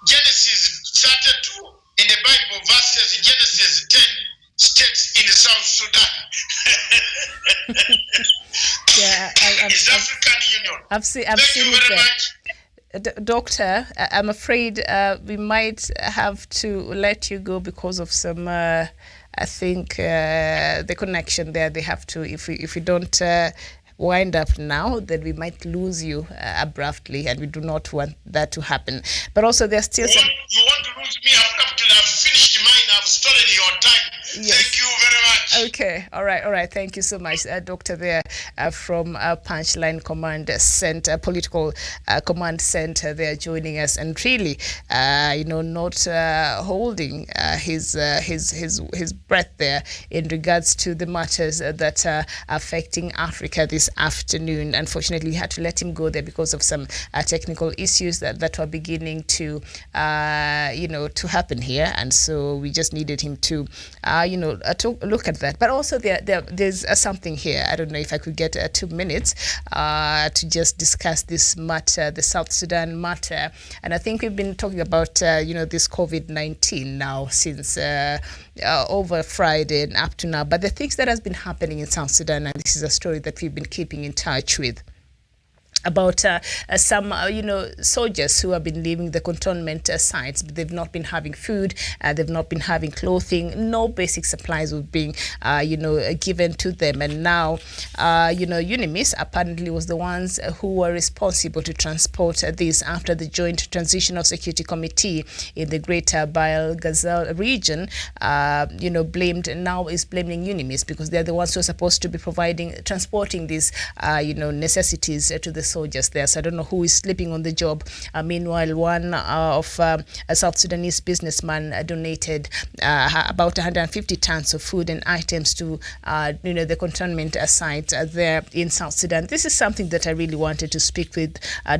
Genesis 32 in the Bible versus Genesis 10 states in South Sudan. Yeah, it's African Union. I've seen Thank you it very there. much. Doctor, I'm afraid we might have to let you go because of some, I think, the connection there. They have to, if we don't wind up now, then we might lose you abruptly, and we do not want that to happen. But also, there's still some... You want to lose me abruptly? I've finished mine. I've stolen your time. Yes. Thank you very much. Okay, all right. Thank you so much, Doctor. There from Punchline Command Center, Political Command Center. They are joining us, and really, not holding his breath there in regards to the matters that are affecting Africa this afternoon. Unfortunately, we had to let him go there because of some technical issues that were beginning to to happen here, and so we just needed him to to look at that. But also there's something here. I don't know if I could get 2 minutes to just discuss this matter, the South Sudan matter. And I think we've been talking about this COVID-19 now since over Friday and up to now. But the things that has been happening in South Sudan, and this is a story that we've been keeping in touch with, about some, soldiers who have been leaving the cantonment sites, but they've not been having food, they've not been having clothing, no basic supplies were being, given to them. And now, UNIMIS apparently was the ones who were responsible to transport this after the Joint Transitional Security Committee in the Greater Baal Ghazal region, is blaming UNIMIS because they're the ones who are supposed to be transporting these, necessities to the soldiers there. So I don't know who is sleeping on the job. Meanwhile, one of a South Sudanese businessman donated about 150 tons of food and items to the cantonment site there in South Sudan. This is something that I really wanted to speak with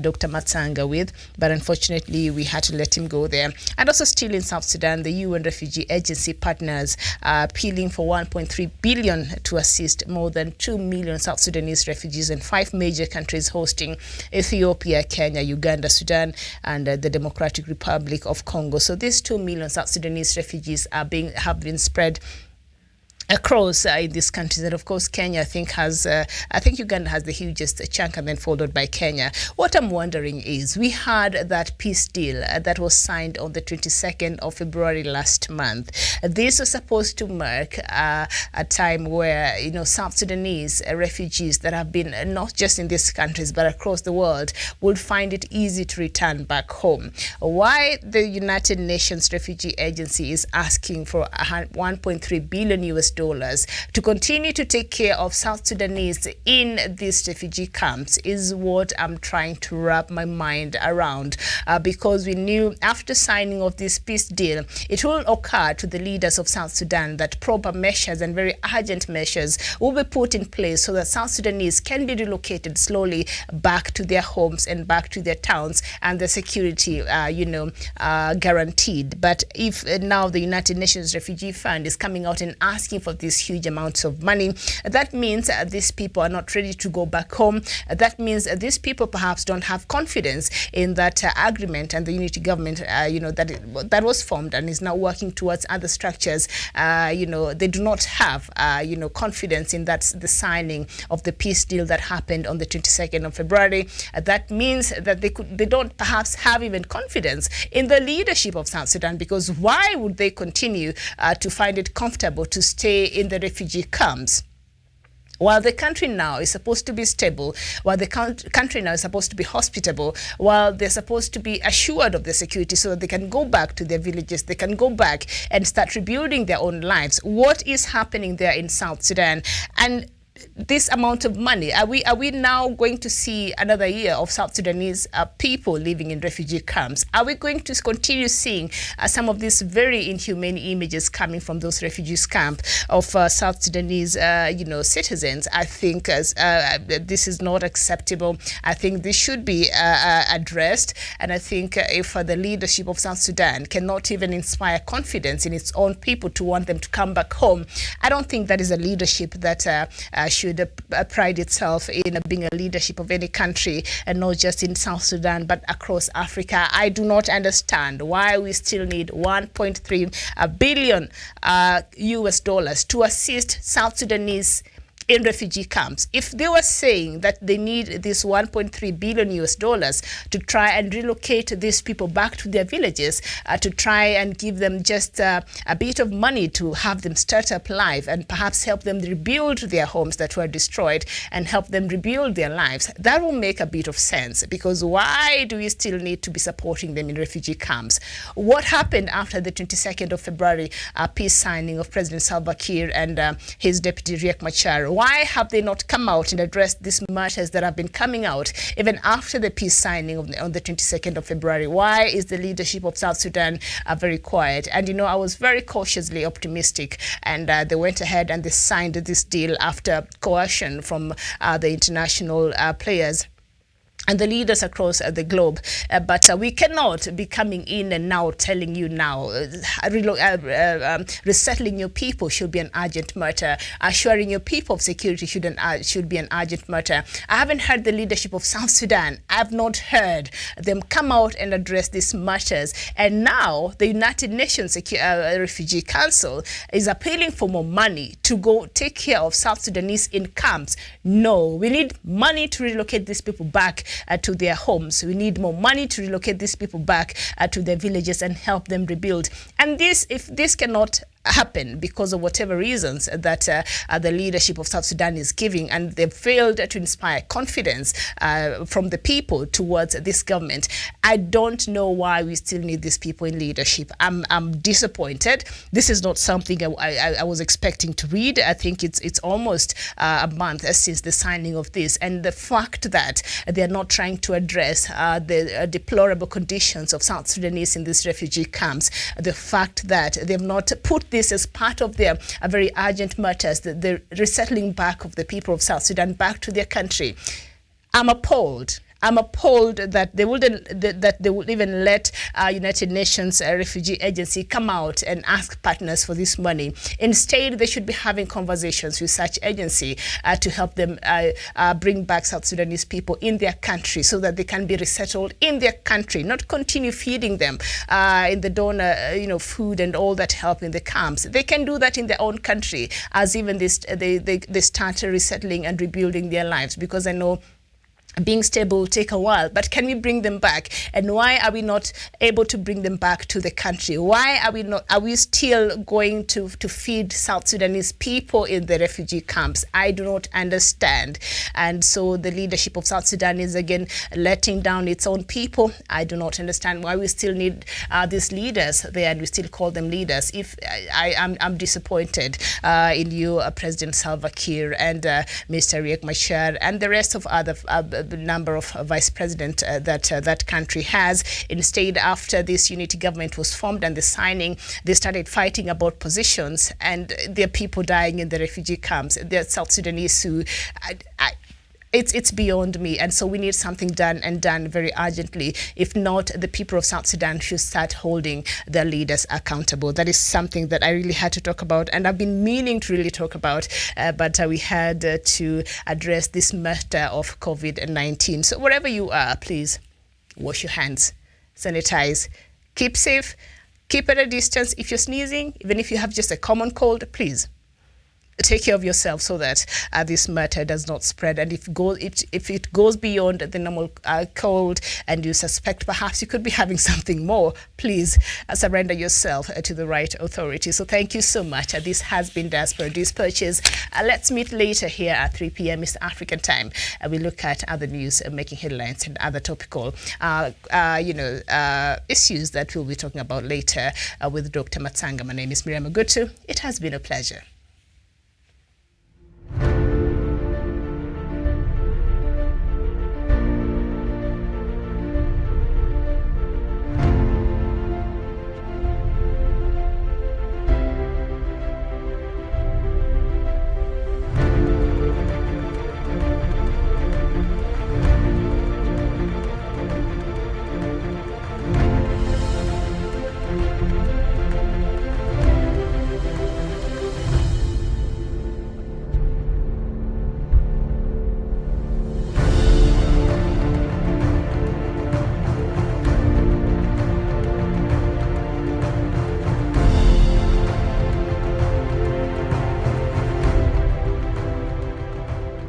Dr. Matsanga with, but unfortunately we had to let him go there. And also still in South Sudan, the UN Refugee Agency partners are appealing for 1.3 billion to assist more than 2 million South Sudanese refugees in 5 major countries hosting Ethiopia, Kenya, Uganda, Sudan, and the Democratic Republic of Congo. So these 2 million South Sudanese refugees have been spread across in these countries. And of course Kenya I think Uganda has the hugest chunk, and then followed by Kenya. What I'm wondering is, we had that peace deal that was signed on the 22nd of February last month. This was supposed to mark a time where South Sudanese refugees that have been not just in these countries but across the world would find it easy to return back home. Why the United Nations Refugee Agency is asking for 1.3 billion US dollars to continue to take care of South Sudanese in these refugee camps is what I'm trying to wrap my mind around, because we knew after signing of this peace deal, it will occur to the leaders of South Sudan that proper measures and very urgent measures will be put in place so that South Sudanese can be relocated slowly back to their homes and back to their towns, and the security guaranteed. But if now the United Nations Refugee Fund is coming out and asking for these huge amounts of money, that means these people are not ready to go back home. That means these people perhaps don't have confidence in that agreement and the unity government that was formed and is now working towards other structures. They do not have confidence in the signing of the peace deal that happened on the 22nd of February. That means that they don't perhaps have even confidence in the leadership of South Sudan, because why would they continue to find it comfortable to stay in the refugee camps while the country now is supposed to be stable, while the country now is supposed to be hospitable, while they're supposed to be assured of their security so that they can go back to their villages, they can go back and start rebuilding their own lives? What is happening there in South Sudan? And this amount of money, are we now going to see another year of South Sudanese people living in refugee camps? Are we going to continue seeing some of these very inhumane images coming from those refugees camp of South Sudanese citizens? I think this is not acceptable. I think this should be addressed, and I think if the leadership of South Sudan cannot even inspire confidence in its own people to want them to come back home, I don't think that is a leadership that should pride itself in being a leadership of any country, and not just in South Sudan but across Africa. I do not understand why we still need 1.3 billion US dollars to assist South Sudanese in refugee camps. If they were saying that they need this 1.3 billion US dollars to try and relocate these people back to their villages, to try and give them just a bit of money to have them start up life and perhaps help them rebuild their homes that were destroyed and help them rebuild their lives, that will make a bit of sense. Because why do we still need to be supporting them in refugee camps? What happened after the 22nd of February peace signing of President Salva Kiir and his deputy Riek Machar? Why have they not come out and addressed these matters that have been coming out even after the peace signing on the 22nd of February? Why is the leadership of South Sudan very quiet? And I was very cautiously optimistic, and they went ahead and they signed this deal after coercion from the international players and the leaders across the globe. But we cannot be coming in and now telling you now, resettling your people should be an urgent matter. Assuring your people of security should be an urgent matter. I haven't heard the leadership of South Sudan. I have not heard them come out and address these matters. And now the United Nations Refugee Council is appealing for more money to go take care of South Sudanese in camps. No, we need money to relocate these people back to their homes. We need more money to relocate these people back to their villages and help them rebuild. And if this cannot happen because of whatever reasons that the leadership of South Sudan is giving, and they've failed to inspire confidence from the people towards this government. I don't know why we still need these people in leadership. I'm disappointed. This is not something I was expecting to read. I think it's almost a month since the signing of this, and the fact that they're not trying to address the deplorable conditions of South Sudanese in these refugee camps, the fact that they've not put this as part of their very urgent matters, the resettling back of the people of South Sudan back to their country. I'm appalled. I'm appalled that they would even let United Nations Refugee Agency come out and ask partners for this money. Instead, they should be having conversations with such agency to help them bring back South Sudanese people in their country so that they can be resettled in their country, not continue feeding them in the donor, food and all that help in the camps. They can do that in their own country as even they start resettling and rebuilding their lives, because I know being stable will take a while, but can we bring them back? And why are we not able to bring them back to the country? Why are we not? Are we still going to feed South Sudanese people in the refugee camps? I do not understand. And so the leadership of South Sudan is again letting down its own people. I do not understand why we still need these leaders there, and we still call them leaders. If I'm disappointed in you, President Salva Kiir, and Mr. Riek Machar, and the rest of other the number of vice president that country has. Instead, after this unity government was formed and the signing, they started fighting about positions, and there are people dying in the refugee camps. There are South Sudanese who it's beyond me, and so we need something done, and done very urgently. If not, the people of South Sudan should start holding their leaders accountable. That is something that I really had to talk about, and I've been meaning to really talk about, but we had to address this matter of COVID-19. So wherever you are, please wash your hands, sanitize, keep safe, keep at a distance. If you're sneezing, even if you have just a common cold, please take care of yourself so that this matter does not spread. And if it goes beyond the normal cold and you suspect perhaps you could be having something more, please surrender yourself to the right authorities. So thank you so much. This has been Diaspora Dispatches. Let's meet later here at 3 p.m. East African time. We look at other news making headlines and other topical issues that we'll be talking about later with Dr. Matsanga. My name is Miriam Agutu. It has been a pleasure.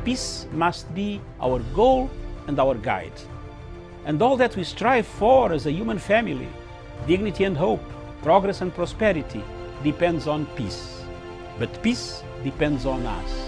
Peace must be our goal and our guide. And all that we strive for as a human family, dignity and hope, progress and prosperity, depends on peace. But peace depends on us.